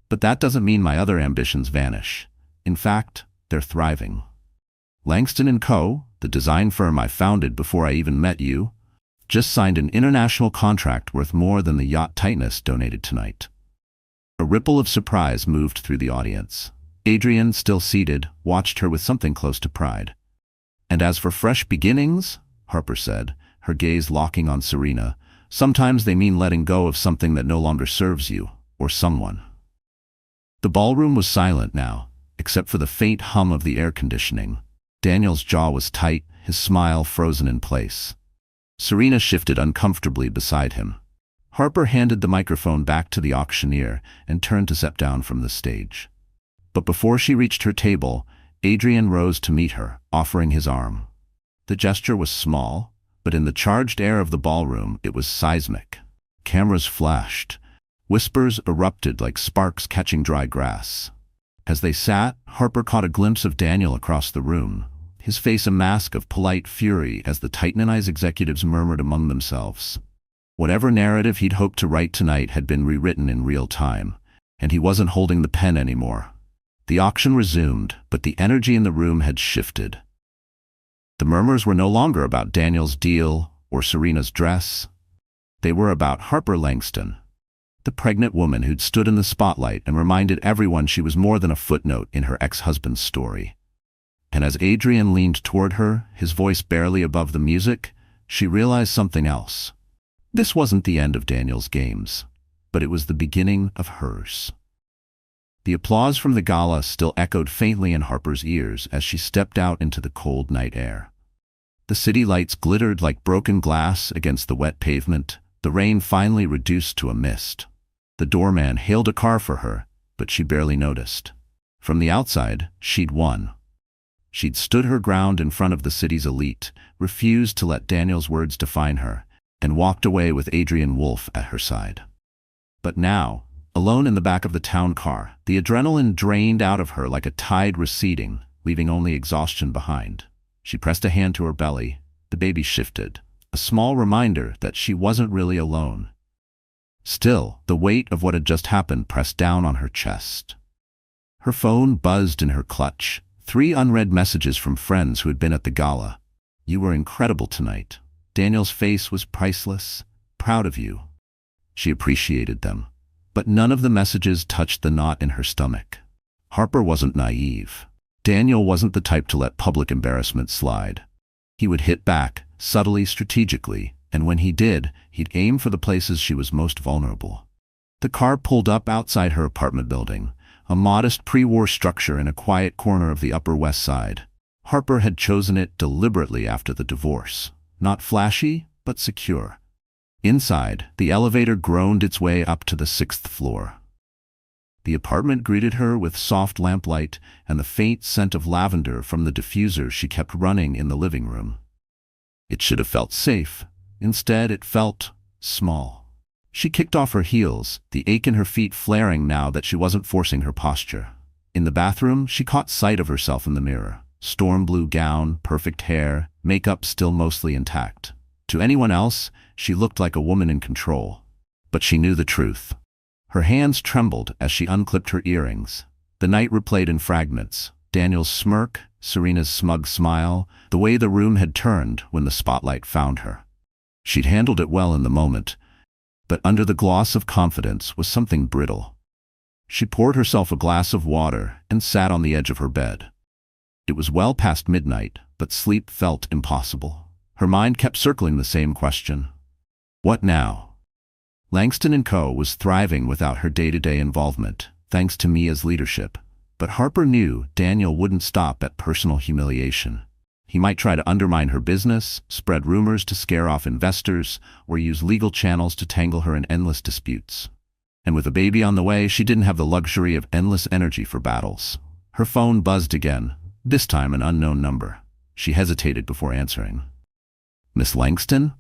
But that doesn't mean my other ambitions vanish. In fact, they're thriving. Langston & Co., the design firm I founded before I even met you, just signed an international contract worth more than the yacht Titanus donated tonight. A ripple of surprise moved through the audience. Adrian, still seated, watched her with something close to pride. And as for fresh beginnings, Harper said, her gaze locking on Serena, sometimes they mean letting go of something that no longer serves you, or someone. The ballroom was silent now, except for the faint hum of the air conditioning. Daniel's jaw was tight, his smile frozen in place. Serena shifted uncomfortably beside him. Harper handed the microphone back to the auctioneer and turned to step down from the stage. But before she reached her table, Adrian rose to meet her, offering his arm. The gesture was small, but in the charged air of the ballroom it was seismic. Cameras flashed. Whispers erupted like sparks catching dry grass. As they sat, Harper caught a glimpse of Daniel across the room, his face a mask of polite fury as the Titanized executives murmured among themselves. Whatever narrative he'd hoped to write tonight had been rewritten in real time, and he wasn't holding the pen anymore. The auction resumed, but the energy in the room had shifted. The murmurs were no longer about Daniel's deal or Serena's dress. They were about Harper Langston, the pregnant woman who'd stood in the spotlight and reminded everyone she was more than a footnote in her ex-husband's story. And as Adrian leaned toward her, his voice barely above the music, she realized something else. This wasn't the end of Daniel's games, but it was the beginning of hers. The applause from the gala still echoed faintly in Harper's ears as she stepped out into the cold night air. The city lights glittered like broken glass against the wet pavement, the rain finally reduced to a mist. The doorman hailed a car for her, but she barely noticed. From the outside, she'd won. She'd stood her ground in front of the city's elite, refused to let Daniel's words define her, and walked away with Adrian Wolfe at her side. But now, alone in the back of the town car, the adrenaline drained out of her like a tide receding, leaving only exhaustion behind. She pressed a hand to her belly. The baby shifted, a small reminder that she wasn't really alone. Still, the weight of what had just happened pressed down on her chest. Her phone buzzed in her clutch. 3 unread messages from friends who had been at the gala. You were incredible tonight. Daniel's face was priceless. Proud of you. She appreciated them. But none of the messages touched the knot in her stomach. Harper wasn't naive. Daniel wasn't the type to let public embarrassment slide. He would hit back, subtly, strategically, and when he did, he'd aim for the places she was most vulnerable. The car pulled up outside her apartment building, a modest pre-war structure in a quiet corner of the Upper West Side. Harper had chosen it deliberately after the divorce. Not flashy, but secure. Inside, the elevator groaned its way up to the 6th floor. The apartment greeted her with soft lamplight and the faint scent of lavender from the diffuser she kept running in the living room. It should have felt safe. Instead, it felt small. She kicked off her heels, the ache in her feet flaring now that she wasn't forcing her posture. In the bathroom, she caught sight of herself in the mirror. Storm blue gown, perfect hair, makeup still mostly intact. To anyone else, she looked like a woman in control. But she knew the truth. Her hands trembled as she unclipped her earrings. The night replayed in fragments. Daniel's smirk, Serena's smug smile, the way the room had turned when the spotlight found her. She'd handled it well in the moment, but under the gloss of confidence was something brittle. She poured herself a glass of water and sat on the edge of her bed. It was well past midnight, but sleep felt impossible. Her mind kept circling the same question. What now? Langston & Co. was thriving without her day-to-day involvement, thanks to Mia's leadership. But Harper knew Daniel wouldn't stop at personal humiliation. He might try to undermine her business, spread rumors to scare off investors, or use legal channels to tangle her in endless disputes. And with a baby on the way, she didn't have the luxury of endless energy for battles. Her phone buzzed again, this time an unknown number. She hesitated before answering. Miss Langston?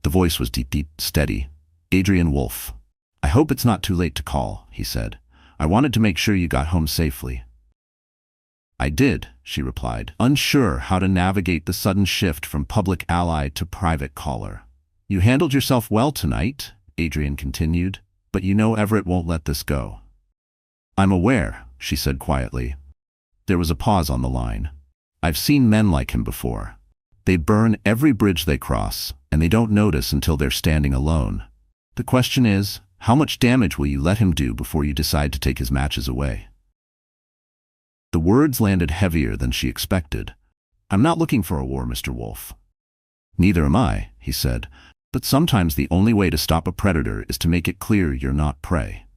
The voice was deep, steady. Adrian Wolfe. I hope it's not too late to call, he said. I wanted to make sure you got home safely. I did, she replied, unsure how to navigate the sudden shift from public ally to private caller. You handled yourself well tonight, Adrian continued, but you know Everett won't let this go. I'm aware, she said quietly. There was a pause on the line. I've seen men like him before. They burn every bridge they cross, and they don't notice until they're standing alone. The question is, how much damage will you let him do before you decide to take his matches away? The words landed heavier than she expected. I'm not looking for a war, Mr. Wolf. Neither am I, he said, but sometimes the only way to stop a predator is to make it clear you're not prey.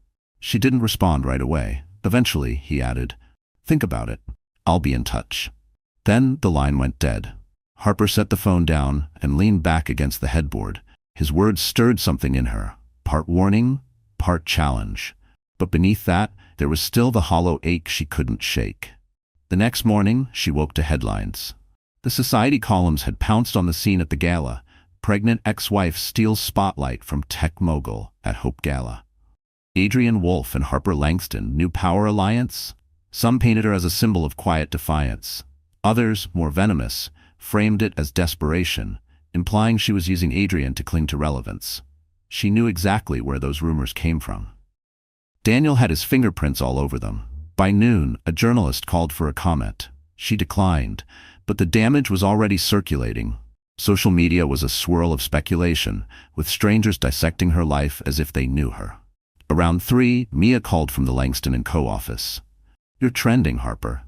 She didn't respond right away. Eventually, he added, think about it. I'll be in touch. Then the line went dead. Harper set the phone down and leaned back against the headboard. His words stirred something in her, part warning, part challenge. But beneath that, there was still the hollow ache she couldn't shake. The next morning, she woke to headlines. The society columns had pounced on the scene at the gala. Pregnant ex-wife steals spotlight from tech mogul at Hope Gala. Adrian Wolf and Harper Langston, new power alliance? Some painted her as a symbol of quiet defiance. Others, more venomous, framed it as desperation, implying she was using Adrian to cling to relevance. She knew exactly where those rumors came from. Daniel had his fingerprints all over them. By noon, a journalist called for a comment. She declined, but the damage was already circulating. Social media was a swirl of speculation, with strangers dissecting her life as if they knew her. Around 3, Mia called from the Langston & Co. office. You're trending, Harper.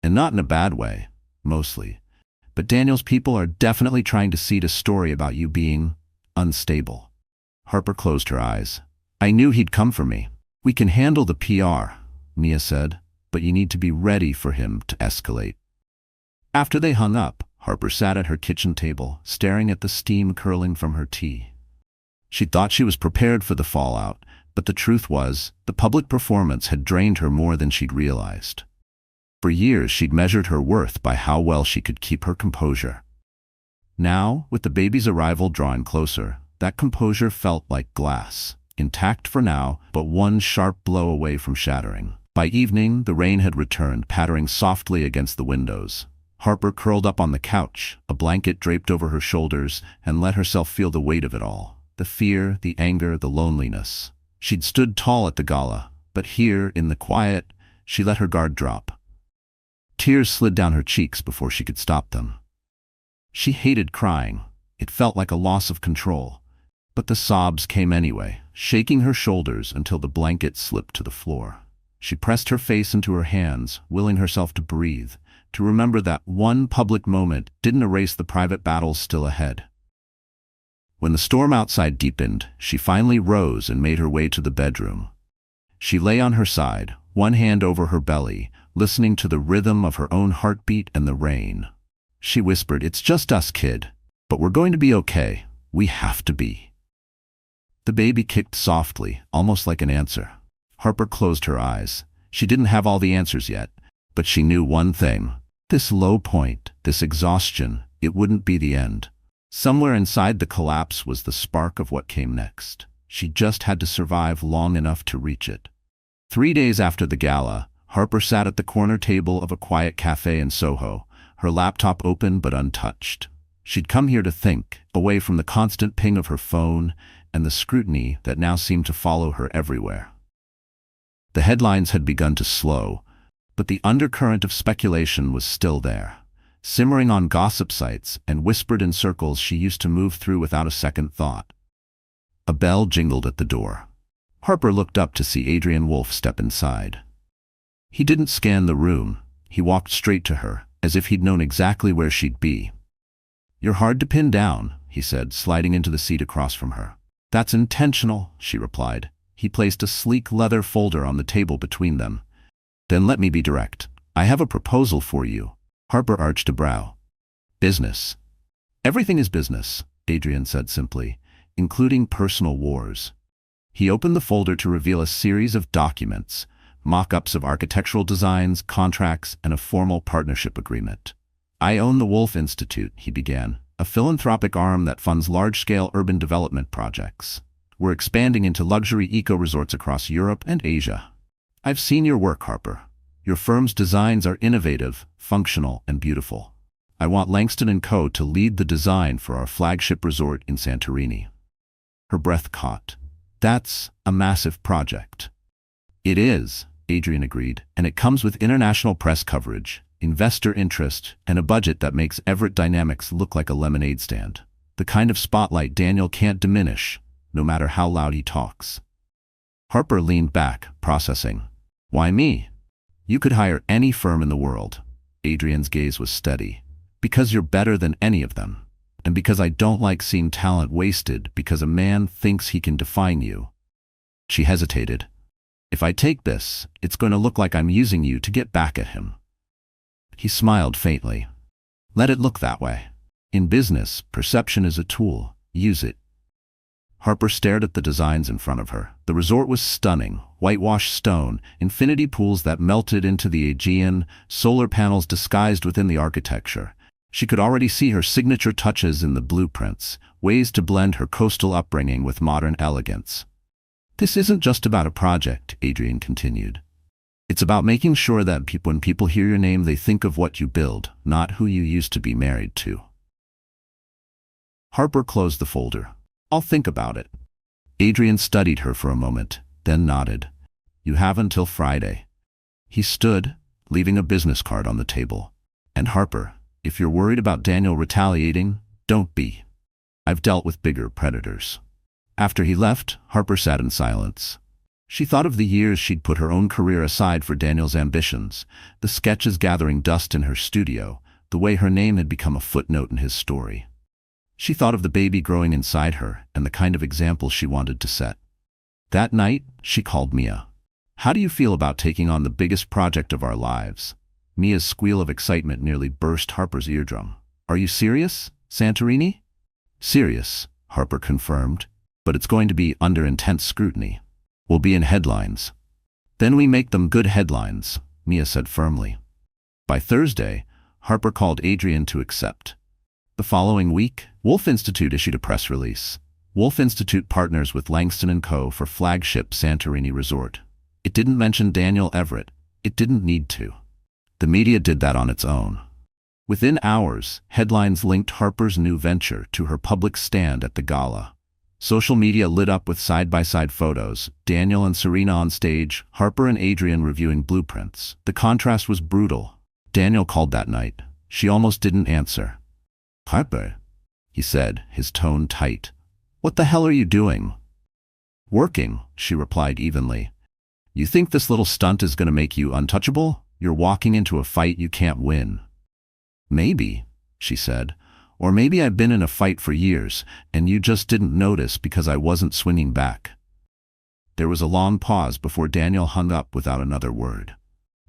And not in a bad way, mostly. But Daniel's people are definitely trying to seed a story about you being unstable. Harper closed her eyes. I knew he'd come for me. We can handle the PR, Mia said, but you need to be ready for him to escalate. After they hung up, Harper sat at her kitchen table, staring at the steam curling from her tea. She thought she was prepared for the fallout, but the truth was, the public performance had drained her more than she'd realized. For years, she'd measured her worth by how well she could keep her composure. Now, with the baby's arrival drawing closer, that composure felt like glass. Intact for now, but one sharp blow away from shattering. By evening, the rain had returned, pattering softly against the windows. Harper curled up on the couch, a blanket draped over her shoulders, and let herself feel the weight of it all. The fear, the anger, the loneliness. She'd stood tall at the gala, but here, in the quiet, she let her guard drop. Tears slid down her cheeks before she could stop them. She hated crying. It felt like a loss of control. But the sobs came anyway, shaking her shoulders until the blanket slipped to the floor. She pressed her face into her hands, willing herself to breathe, to remember that one public moment didn't erase the private battles still ahead. When the storm outside deepened, she finally rose and made her way to the bedroom. She lay on her side, one hand over her belly, listening to the rhythm of her own heartbeat and the rain. She whispered, "It's just us, kid. But we're going to be okay. We have to be." The baby kicked softly, almost like an answer. Harper closed her eyes. She didn't have all the answers yet, but she knew one thing. This low point, this exhaustion, it wouldn't be the end. Somewhere inside the collapse was the spark of what came next. She just had to survive long enough to reach it. 3 days after the gala, Harper sat at the corner table of a quiet cafe in Soho, her laptop open but untouched. She'd come here to think, away from the constant ping of her phone and the scrutiny that now seemed to follow her everywhere. The headlines had begun to slow, but the undercurrent of speculation was still there, simmering on gossip sites and whispered in circles she used to move through without a second thought. A bell jingled at the door. Harper looked up to see Adrian Wolf step inside. He didn't scan the room. He walked straight to her, as if he'd known exactly where she'd be. "You're hard to pin down," he said, sliding into the seat across from her. "That's intentional," she replied. He placed a sleek leather folder on the table between them. "Then let me be direct. I have a proposal for you." Harper arched a brow. "Business." "Everything is business," Adrian said simply, "including personal wars." He opened the folder to reveal a series of documents, mock-ups of architectural designs, contracts, and a formal partnership agreement. "I own the Wolf Institute," he began, "a philanthropic arm that funds large-scale urban development projects. We're expanding into luxury eco-resorts across Europe and Asia. I've seen your work, Harper. Your firm's designs are innovative, functional, and beautiful. I want Langston & Co. to lead the design for our flagship resort in Santorini." Her breath caught. "That's a massive project." "It is," Adrian agreed, "and it comes with international press coverage, investor interest, and a budget that makes Everett Dynamics look like a lemonade stand. The kind of spotlight Daniel can't diminish, no matter how loud he talks." Harper leaned back, processing. "Why me? You could hire any firm in the world." Adrian's gaze was steady. "Because you're better than any of them. And because I don't like seeing talent wasted because a man thinks he can define you." She hesitated. "If I take this, it's going to look like I'm using you to get back at him." He smiled faintly. "Let it look that way. In business, perception is a tool. Use it." Harper stared at the designs in front of her. The resort was stunning. Whitewashed stone, infinity pools that melted into the Aegean, solar panels disguised within the architecture. She could already see her signature touches in the blueprints, ways to blend her coastal upbringing with modern elegance. "This isn't just about a project," Adrian continued. "It's about making sure that when people hear your name, they think of what you build, not who you used to be married to." Harper closed the folder. "I'll think about it." Adrian studied her for a moment, then nodded. "You have until Friday." He stood, leaving a business card on the table. "And Harper, if you're worried about Daniel retaliating, don't be. I've dealt with bigger predators." After he left, Harper sat in silence. She thought of the years she'd put her own career aside for Daniel's ambitions, the sketches gathering dust in her studio, the way her name had become a footnote in his story. She thought of the baby growing inside her and the kind of example she wanted to set. That night, she called Mia. "How do you feel about taking on the biggest project of our lives?" Mia's squeal of excitement nearly burst Harper's eardrum. "Are you serious, Santorini?" "Serious," Harper confirmed, "but it's going to be under intense scrutiny. We'll be in headlines." "Then we make them good headlines," Mia said firmly. By Thursday, Harper called Adrian to accept. The following week, Wolf Institute issued a press release. Wolf Institute partners with Langston & Co. for flagship Santorini resort. It didn't mention Daniel Everett. It didn't need to. The media did that on its own. Within hours, headlines linked Harper's new venture to her public stand at the gala. Social media lit up with side-by-side photos, Daniel and Serena on stage, Harper and Adrian reviewing blueprints. The contrast was brutal. Daniel called that night. She almost didn't answer. "Harper," he said, his tone tight. "What the hell are you doing?" "Working," she replied evenly. "You think this little stunt is going to make you untouchable? You're walking into a fight you can't win." "Maybe," she said. "Or maybe I've been in a fight for years, and you just didn't notice because I wasn't swinging back." There was a long pause before Daniel hung up without another word.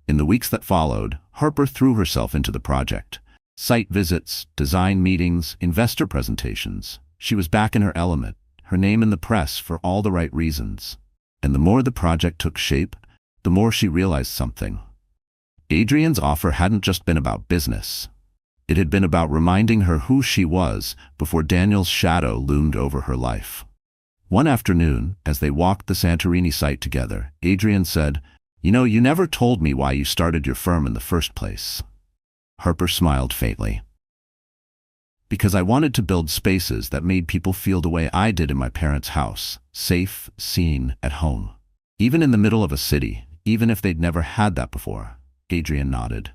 In the weeks that followed, Harper threw herself into the project. Site visits, design meetings, investor presentations. She was back in her element, her name in the press for all the right reasons. And the more the project took shape, the more she realized something. Adrian's offer hadn't just been about business. It had been about reminding her who she was before Daniel's shadow loomed over her life. One afternoon, as they walked the Santorini site together, Adrian said, "You know, you never told me why you started your firm in the first place." Harper smiled faintly. "Because I wanted to build spaces that made people feel the way I did in my parents' house, safe, seen, at home. Even in the middle of a city, even if they'd never had that before." Adrian nodded.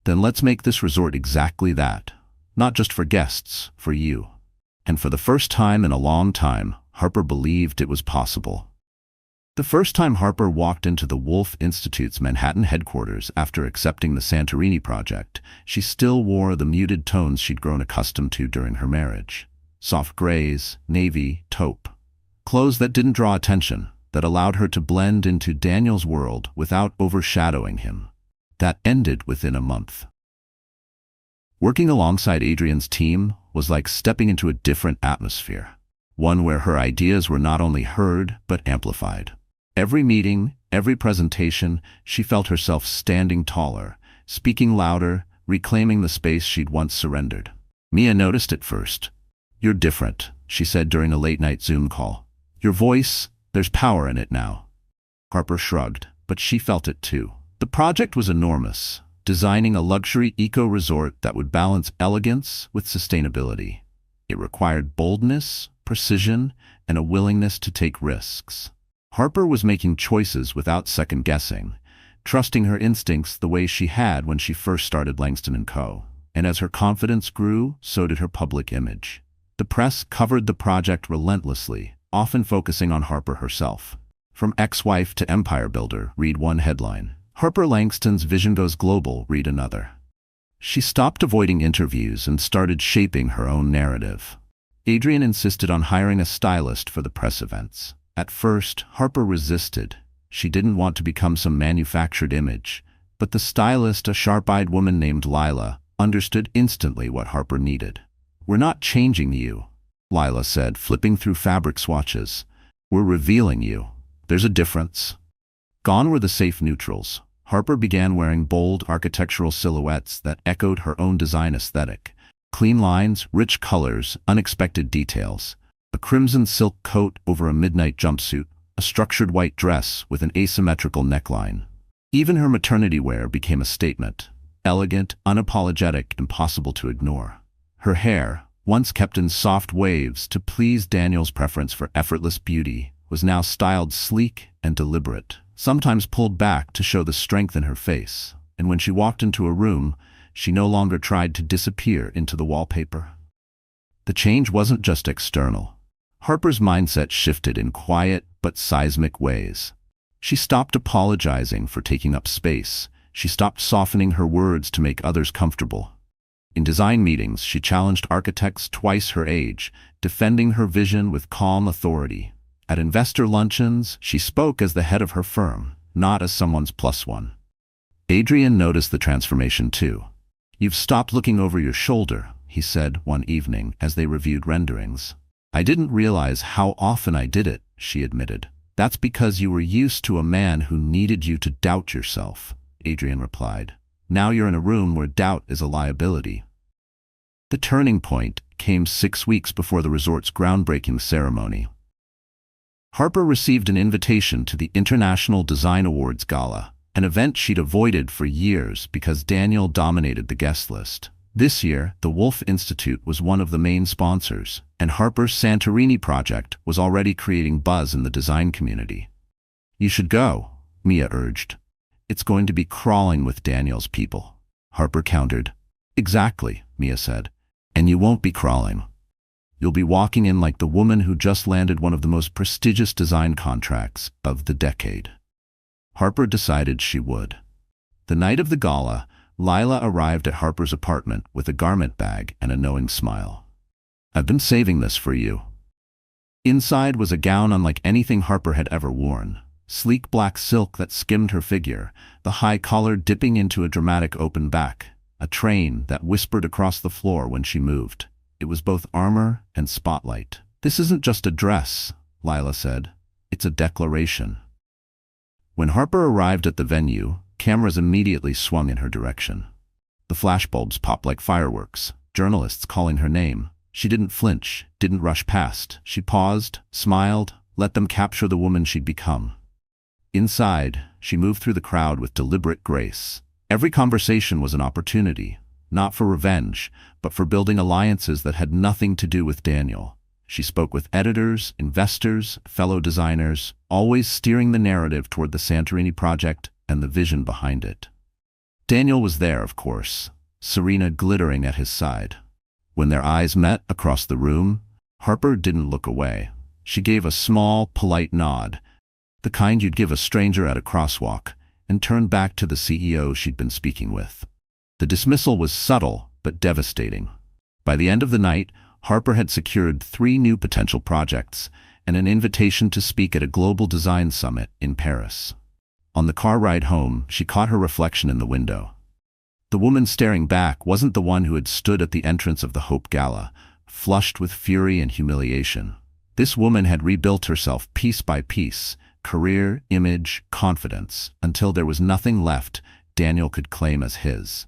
"Then let's make this resort exactly that. Not just for guests, for you." And for the first time in a long time, Harper believed it was possible. The first time Harper walked into the Wolf Institute's Manhattan headquarters after accepting the Santorini project, she still wore the muted tones she'd grown accustomed to during her marriage. Soft grays, navy, taupe. Clothes that didn't draw attention, that allowed her to blend into Daniel's world without overshadowing him. That ended within a month. Working alongside Adrian's team was like stepping into a different atmosphere, one where her ideas were not only heard but amplified. Every meeting, every presentation, she felt herself standing taller, speaking louder, reclaiming the space she'd once surrendered. Mia noticed it first. "You're different," she said during a late-night Zoom call. "Your voice, there's power in it now." Harper shrugged, but she felt it too. The project was enormous, designing a luxury eco-resort that would balance elegance with sustainability. It required boldness, precision, and a willingness to take risks. Harper was making choices without second-guessing, trusting her instincts the way she had when she first started Langston & Co. And as her confidence grew, so did her public image. The press covered the project relentlessly, often focusing on Harper herself. From ex-wife to empire builder, read one headline. Harper Langston's vision goes global, read another. She stopped avoiding interviews and started shaping her own narrative. Adrian insisted on hiring a stylist for the press events. At first, Harper resisted. She didn't want to become some manufactured image. But the stylist, a sharp-eyed woman named Lila, understood instantly what Harper needed. "We're not changing you," Lila said, flipping through fabric swatches. "We're revealing you. There's a difference." Gone were the safe neutrals. Harper began wearing bold architectural silhouettes that echoed her own design aesthetic. Clean lines, rich colors, unexpected details. A crimson silk coat over a midnight jumpsuit, a structured white dress with an asymmetrical neckline. Even her maternity wear became a statement. Elegant, unapologetic, impossible to ignore. Her hair, once kept in soft waves to please Daniel's preference for effortless beauty, was now styled sleek and deliberate, sometimes pulled back to show the strength in her face. And when she walked into a room, she no longer tried to disappear into the wallpaper. The change wasn't just external. Harper's mindset shifted in quiet but seismic ways. She stopped apologizing for taking up space. She stopped softening her words to make others comfortable. In design meetings, she challenged architects twice her age, defending her vision with calm authority. At investor luncheons, she spoke as the head of her firm, not as someone's plus one. Adrian noticed the transformation too. "You've stopped looking over your shoulder," he said one evening as they reviewed renderings. "I didn't realize how often I did it," she admitted. "That's because you were used to a man who needed you to doubt yourself," Adrian replied. "Now you're in a room where doubt is a liability." The turning point came 6 weeks before the resort's groundbreaking ceremony. Harper received an invitation to the International Design Awards Gala, an event she'd avoided for years because Daniel dominated the guest list. This year, the Wolf Institute was one of the main sponsors, and Harper's Santorini project was already creating buzz in the design community. "You should go," Mia urged. "It's going to be crawling with Daniel's people," Harper countered. "Exactly," Mia said. "And you won't be crawling. You'll be walking in like the woman who just landed one of the most prestigious design contracts of the decade." Harper decided she would. The night of the gala, Lila arrived at Harper's apartment with a garment bag and a knowing smile. "I've been saving this for you." Inside was a gown unlike anything Harper had ever worn. Sleek black silk that skimmed her figure, the high collar dipping into a dramatic open back, a train that whispered across the floor when she moved. It was both armor and spotlight. "This isn't just a dress," Lila said. "It's a declaration." When Harper arrived at the venue, cameras immediately swung in her direction. The flashbulbs popped like fireworks, journalists calling her name. She didn't flinch, didn't rush past. She paused, smiled, let them capture the woman she'd become. Inside, she moved through the crowd with deliberate grace. Every conversation was an opportunity, not for revenge, but for building alliances that had nothing to do with Daniel. She spoke with editors, investors, fellow designers, always steering the narrative toward the Santorini project and the vision behind it. Daniel was there, of course, Serena glittering at his side. When their eyes met across the room, Harper didn't look away. She gave a small, polite nod, the kind you'd give a stranger at a crosswalk, and turned back to the CEO she'd been speaking with. The dismissal was subtle but devastating. By the end of the night, Harper had secured 3 new potential projects and an invitation to speak at a global design summit in Paris. On the car ride home, she caught her reflection in the window. The woman staring back wasn't the one who had stood at the entrance of the Hope Gala, flushed with fury and humiliation. This woman had rebuilt herself piece by piece, career, image, confidence, until there was nothing left Daniel could claim as his.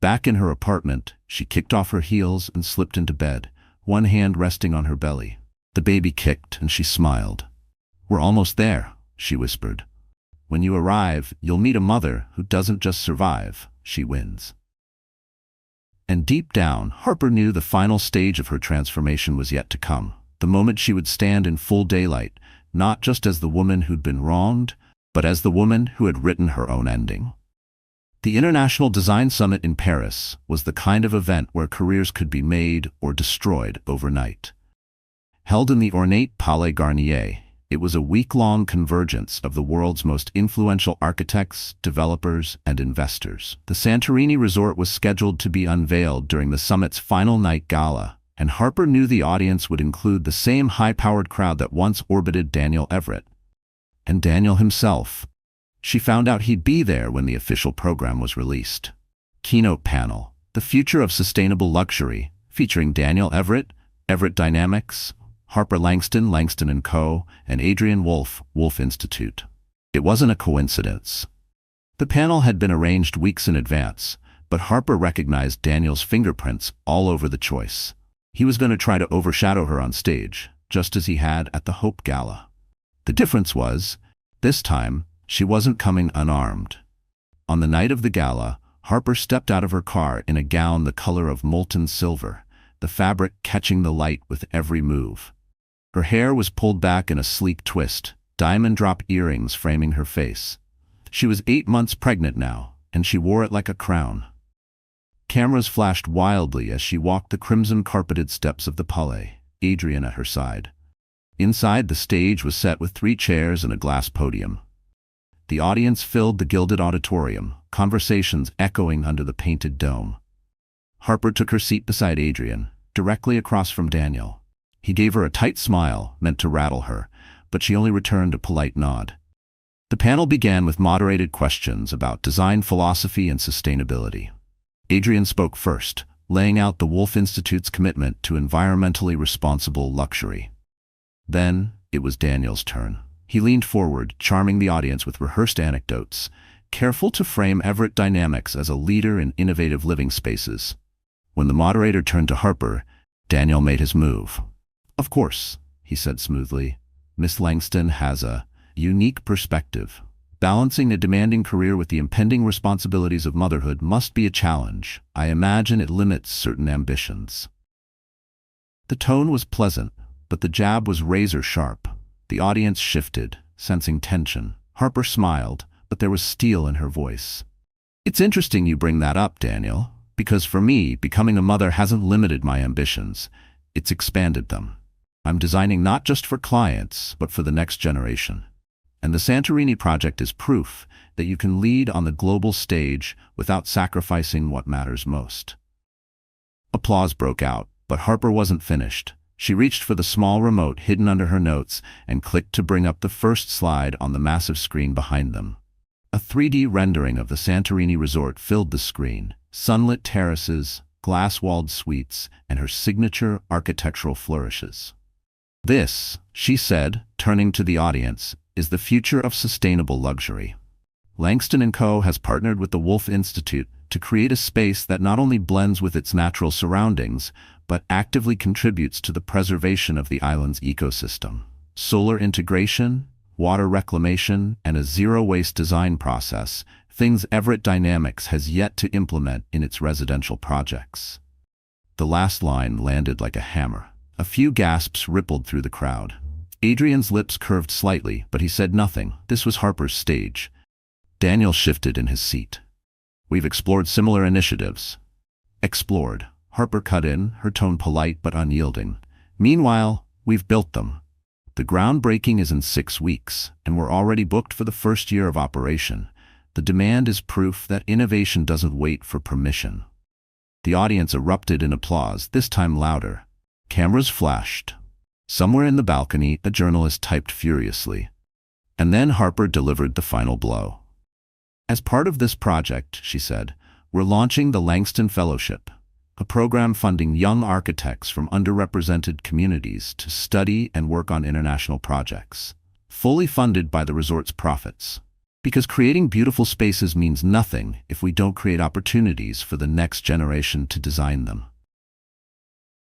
Back in her apartment, she kicked off her heels and slipped into bed, one hand resting on her belly. The baby kicked and she smiled. "We're almost there," she whispered. When you arrive, you'll meet a mother who doesn't just survive, she wins. And deep down, Harper knew the final stage of her transformation was yet to come. The moment she would stand in full daylight, not just as the woman who'd been wronged, but as the woman who had written her own ending. The International Design Summit in Paris was the kind of event where careers could be made or destroyed overnight. Held in the ornate Palais Garnier, it was a week-long convergence of the world's most influential architects, developers, and investors. The Santorini resort was scheduled to be unveiled during the summit's final night gala, and Harper knew the audience would include the same high-powered crowd that once orbited Daniel Everett. And Daniel himself. She found out he'd be there when the official program was released. Keynote panel: The Future of Sustainable Luxury, featuring Daniel Everett, Everett Dynamics, Harper Langston, Langston & Co., and Adrian Wolf, Wolf Institute. It wasn't a coincidence. The panel had been arranged weeks in advance, but Harper recognized Daniel's fingerprints all over the choice. He was going to try to overshadow her on stage, just as he had at the Hope Gala. The difference was, this time, she wasn't coming unarmed. On the night of the gala, Harper stepped out of her car in a gown the color of molten silver, the fabric catching the light with every move. Her hair was pulled back in a sleek twist, diamond drop earrings framing her face. She was 8 months pregnant now, and she wore it like a crown. Cameras flashed wildly as she walked the crimson-carpeted steps of the Palais, Adrian at her side. Inside, the stage was set with 3 chairs and a glass podium. The audience filled the gilded auditorium, conversations echoing under the painted dome. Harper took her seat beside Adrian, directly across from Daniel. He gave her a tight smile, meant to rattle her, but she only returned a polite nod. The panel began with moderated questions about design philosophy and sustainability. Adrian spoke first, laying out the Wolf Institute's commitment to environmentally responsible luxury. Then, it was Daniel's turn. He leaned forward, charming the audience with rehearsed anecdotes, careful to frame Everett Dynamics as a leader in innovative living spaces. When the moderator turned to Harper, Daniel made his move. "Of course," he said smoothly, "Miss Langston has a unique perspective. Balancing a demanding career with the impending responsibilities of motherhood must be a challenge. I imagine it limits certain ambitions." The tone was pleasant, but the jab was razor-sharp. The audience shifted, sensing tension. Harper smiled, but there was steel in her voice. "It's interesting you bring that up, Daniel, because for me, becoming a mother hasn't limited my ambitions. It's expanded them. I'm designing not just for clients, but for the next generation. And the Santorini project is proof that you can lead on the global stage without sacrificing what matters most." Applause broke out, but Harper wasn't finished. She reached for the small remote hidden under her notes and clicked to bring up the first slide on the massive screen behind them. A 3D rendering of the Santorini resort filled the screen: sunlit terraces, glass-walled suites, and her signature architectural flourishes. "This," she said, turning to the audience, "is the future of sustainable luxury. Langston & Co. has partnered with the Wolf Institute to create a space that not only blends with its natural surroundings, but actively contributes to the preservation of the island's ecosystem. Solar integration, water reclamation, and a zero-waste design process, things Everett Dynamics has yet to implement in its residential projects." The last line landed like a hammer. A few gasps rippled through the crowd. Adrian's lips curved slightly, but he said nothing. This was Harper's stage. Daniel shifted in his seat. "We've explored similar initiatives." "Explored," Harper cut in, her tone polite but unyielding. "Meanwhile, we've built them. The groundbreaking is in 6 weeks, and we're already booked for the first year of operation. The demand is proof that innovation doesn't wait for permission." The audience erupted in applause, this time louder. Cameras flashed. Somewhere in the balcony, a journalist typed furiously. And then Harper delivered the final blow. "As part of this project," she said, "we're launching the Langston Fellowship, a program funding young architects from underrepresented communities to study and work on international projects, fully funded by the resort's profits. Because creating beautiful spaces means nothing if we don't create opportunities for the next generation to design them."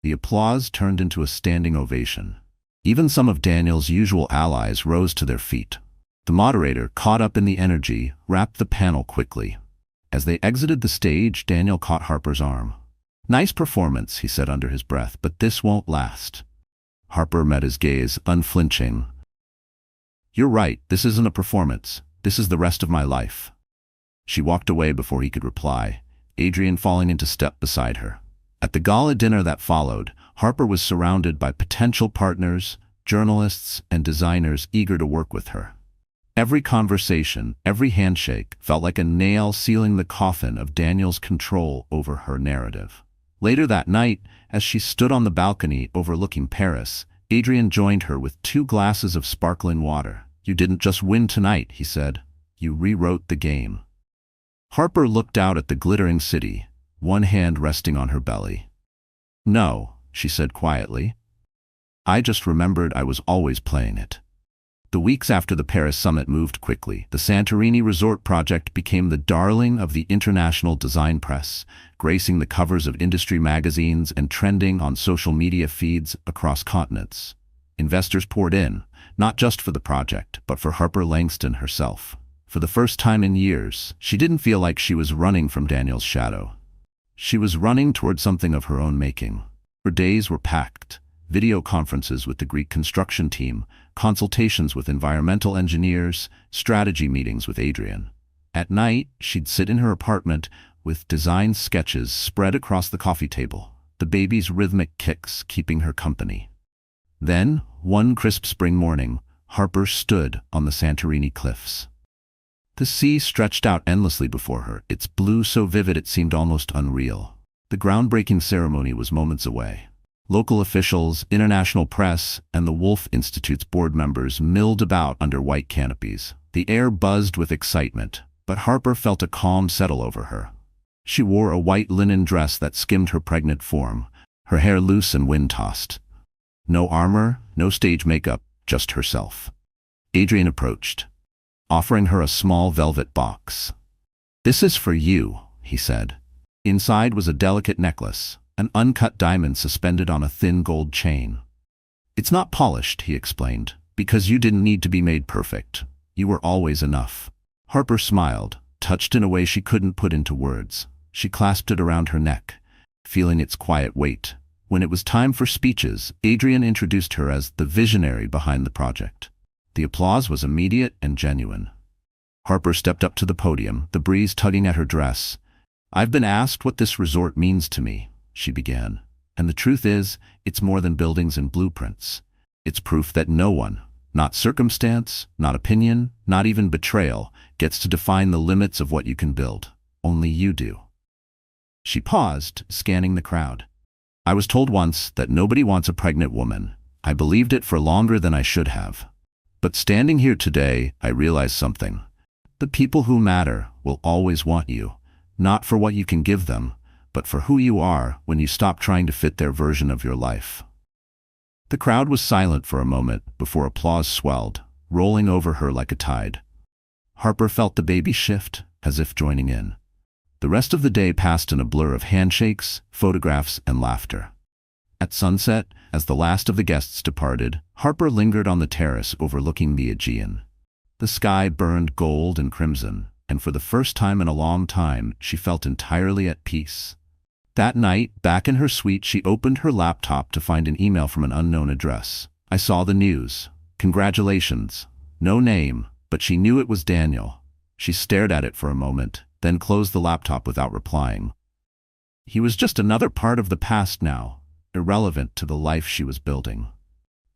The applause turned into a standing ovation. Even some of Daniel's usual allies rose to their feet. The moderator, caught up in the energy, wrapped the panel quickly. As they exited the stage, Daniel caught Harper's arm. "Nice performance," he said under his breath, "but this won't last." Harper met his gaze, unflinching. "You're right, this isn't a performance. This is the rest of my life." She walked away before he could reply, Adrian falling into step beside her. At the gala dinner that followed, Harper was surrounded by potential partners, journalists, and designers eager to work with her. Every conversation, every handshake felt like a nail sealing the coffin of Daniel's control over her narrative. Later that night, as she stood on the balcony overlooking Paris, Adrian joined her with 2 glasses of sparkling water. "You didn't just win tonight," he said. "You rewrote the game." Harper looked out at the glittering city, one hand resting on her belly. "No," she said quietly. "I just remembered I was always playing it." The weeks after the Paris summit moved quickly. The Santorini resort project became the darling of the international design press, gracing the covers of industry magazines and trending on social media feeds across continents. Investors poured in, not just for the project, but for Harper Langston herself. For the first time in years, she didn't feel like she was running from Daniel's shadow. She was running toward something of her own making. Her days were packed. Video conferences with the Greek construction team, consultations with environmental engineers, strategy meetings with Adrian. At night, she'd sit in her apartment with design sketches spread across the coffee table, the baby's rhythmic kicks keeping her company. Then, one crisp spring morning, Harper stood on the Santorini cliffs. The sea stretched out endlessly before her, its blue so vivid it seemed almost unreal. The groundbreaking ceremony was moments away. Local officials, international press, and the Wolf Institute's board members milled about under white canopies. The air buzzed with excitement, but Harper felt a calm settle over her. She wore a white linen dress that skimmed her pregnant form, her hair loose and wind-tossed. No armor, no stage makeup, just herself. Adrian approached, offering her a small velvet box. "This is for you," he said. Inside was a delicate necklace, an uncut diamond suspended on a thin gold chain. "It's not polished," he explained, "because you didn't need to be made perfect. You were always enough." Harper smiled, touched in a way she couldn't put into words. She clasped it around her neck, feeling its quiet weight. When it was time for speeches, Adrian introduced her as the visionary behind the project. The applause was immediate and genuine. Harper stepped up to the podium, the breeze tugging at her dress. "I've been asked what this resort means to me," she began. "And the truth is, it's more than buildings and blueprints. It's proof that no one, not circumstance, not opinion, not even betrayal, gets to define the limits of what you can build. Only you do." She paused, scanning the crowd. "I was told once that nobody wants a pregnant woman. I believed it for longer than I should have. But standing here today, I realize something. The people who matter will always want you, not for what you can give them, but for who you are when you stop trying to fit their version of your life." The crowd was silent for a moment before applause swelled, rolling over her like a tide. Harper felt the baby shift, as if joining in. The rest of the day passed in a blur of handshakes, photographs, and laughter. At sunset, as the last of the guests departed, Harper lingered on the terrace overlooking the Aegean. The sky burned gold and crimson, and for the first time in a long time, she felt entirely at peace. That night, back in her suite, she opened her laptop to find an email from an unknown address. "I saw the news. Congratulations." No name, but she knew it was Daniel. She stared at it for a moment, then closed the laptop without replying. He was just another part of the past now, irrelevant to the life she was building.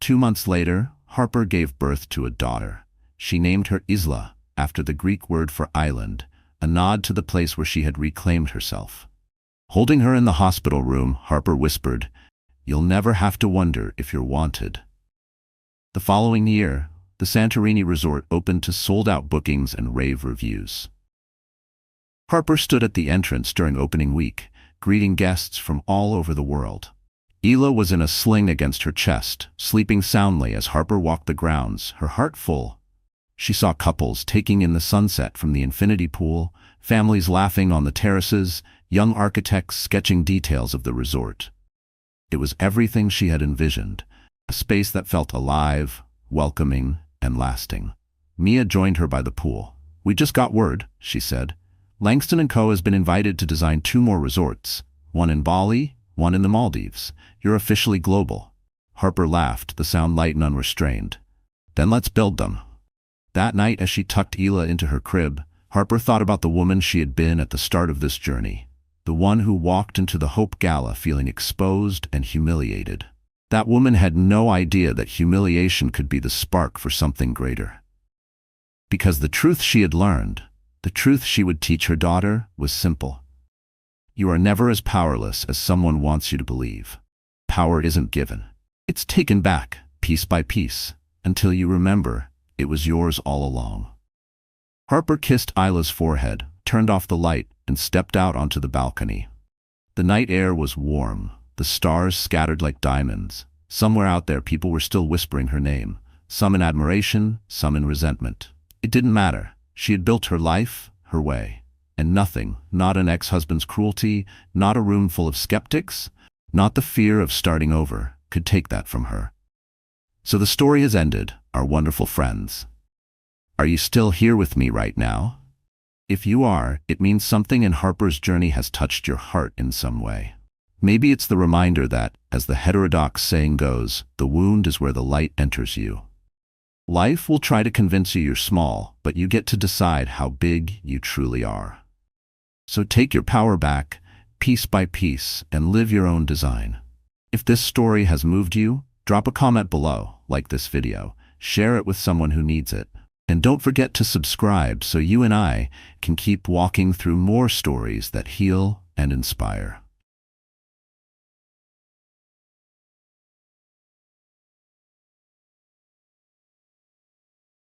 2 months later, Harper gave birth to a daughter. She named her Isla, after the Greek word for island, a nod to the place where she had reclaimed herself. Holding her in the hospital room, Harper whispered, "You'll never have to wonder if you're wanted." The following year, the Santorini resort opened to sold-out bookings and rave reviews. Harper stood at the entrance during opening week, greeting guests from all over the world. Isla was in a sling against her chest, sleeping soundly as Harper walked the grounds, her heart full. She saw couples taking in the sunset from the infinity pool, families laughing on the terraces, young architects sketching details of the resort. It was everything she had envisioned, a space that felt alive, welcoming, and lasting. Mia joined her by the pool. "We just got word," she said. "Langston & Co. has been invited to design 2 more resorts, one in Bali, one in the Maldives. You're officially global." Harper laughed, the sound light and unrestrained. "Then let's build them." That night, as she tucked Ela into her crib, Harper thought about the woman she had been at the start of this journey, the one who walked into the Hope Gala feeling exposed and humiliated. That woman had no idea that humiliation could be the spark for something greater. Because the truth she had learned, the truth she would teach her daughter, was simple. You are never as powerless as someone wants you to believe. Power isn't given. It's taken back, piece by piece, until you remember it was yours all along. Harper kissed Isla's forehead, turned off the light, and stepped out onto the balcony. The night air was warm, the stars scattered like diamonds. Somewhere out there people were still whispering her name, some in admiration, some in resentment. It didn't matter. She had built her life, her way. And nothing, not an ex-husband's cruelty, not a room full of skeptics, not the fear of starting over, could take that from her. So the story has ended, our wonderful friends. Are you still here with me right now? If you are, it means something in Harper's journey has touched your heart in some way. Maybe it's the reminder that, as the heterodox saying goes, the wound is where the light enters you. Life will try to convince you you're small, but you get to decide how big you truly are. So take your power back, piece by piece, and live your own design. If this story has moved you, drop a comment below, like this video, share it with someone who needs it. And don't forget to subscribe so you and I can keep walking through more stories that heal and inspire.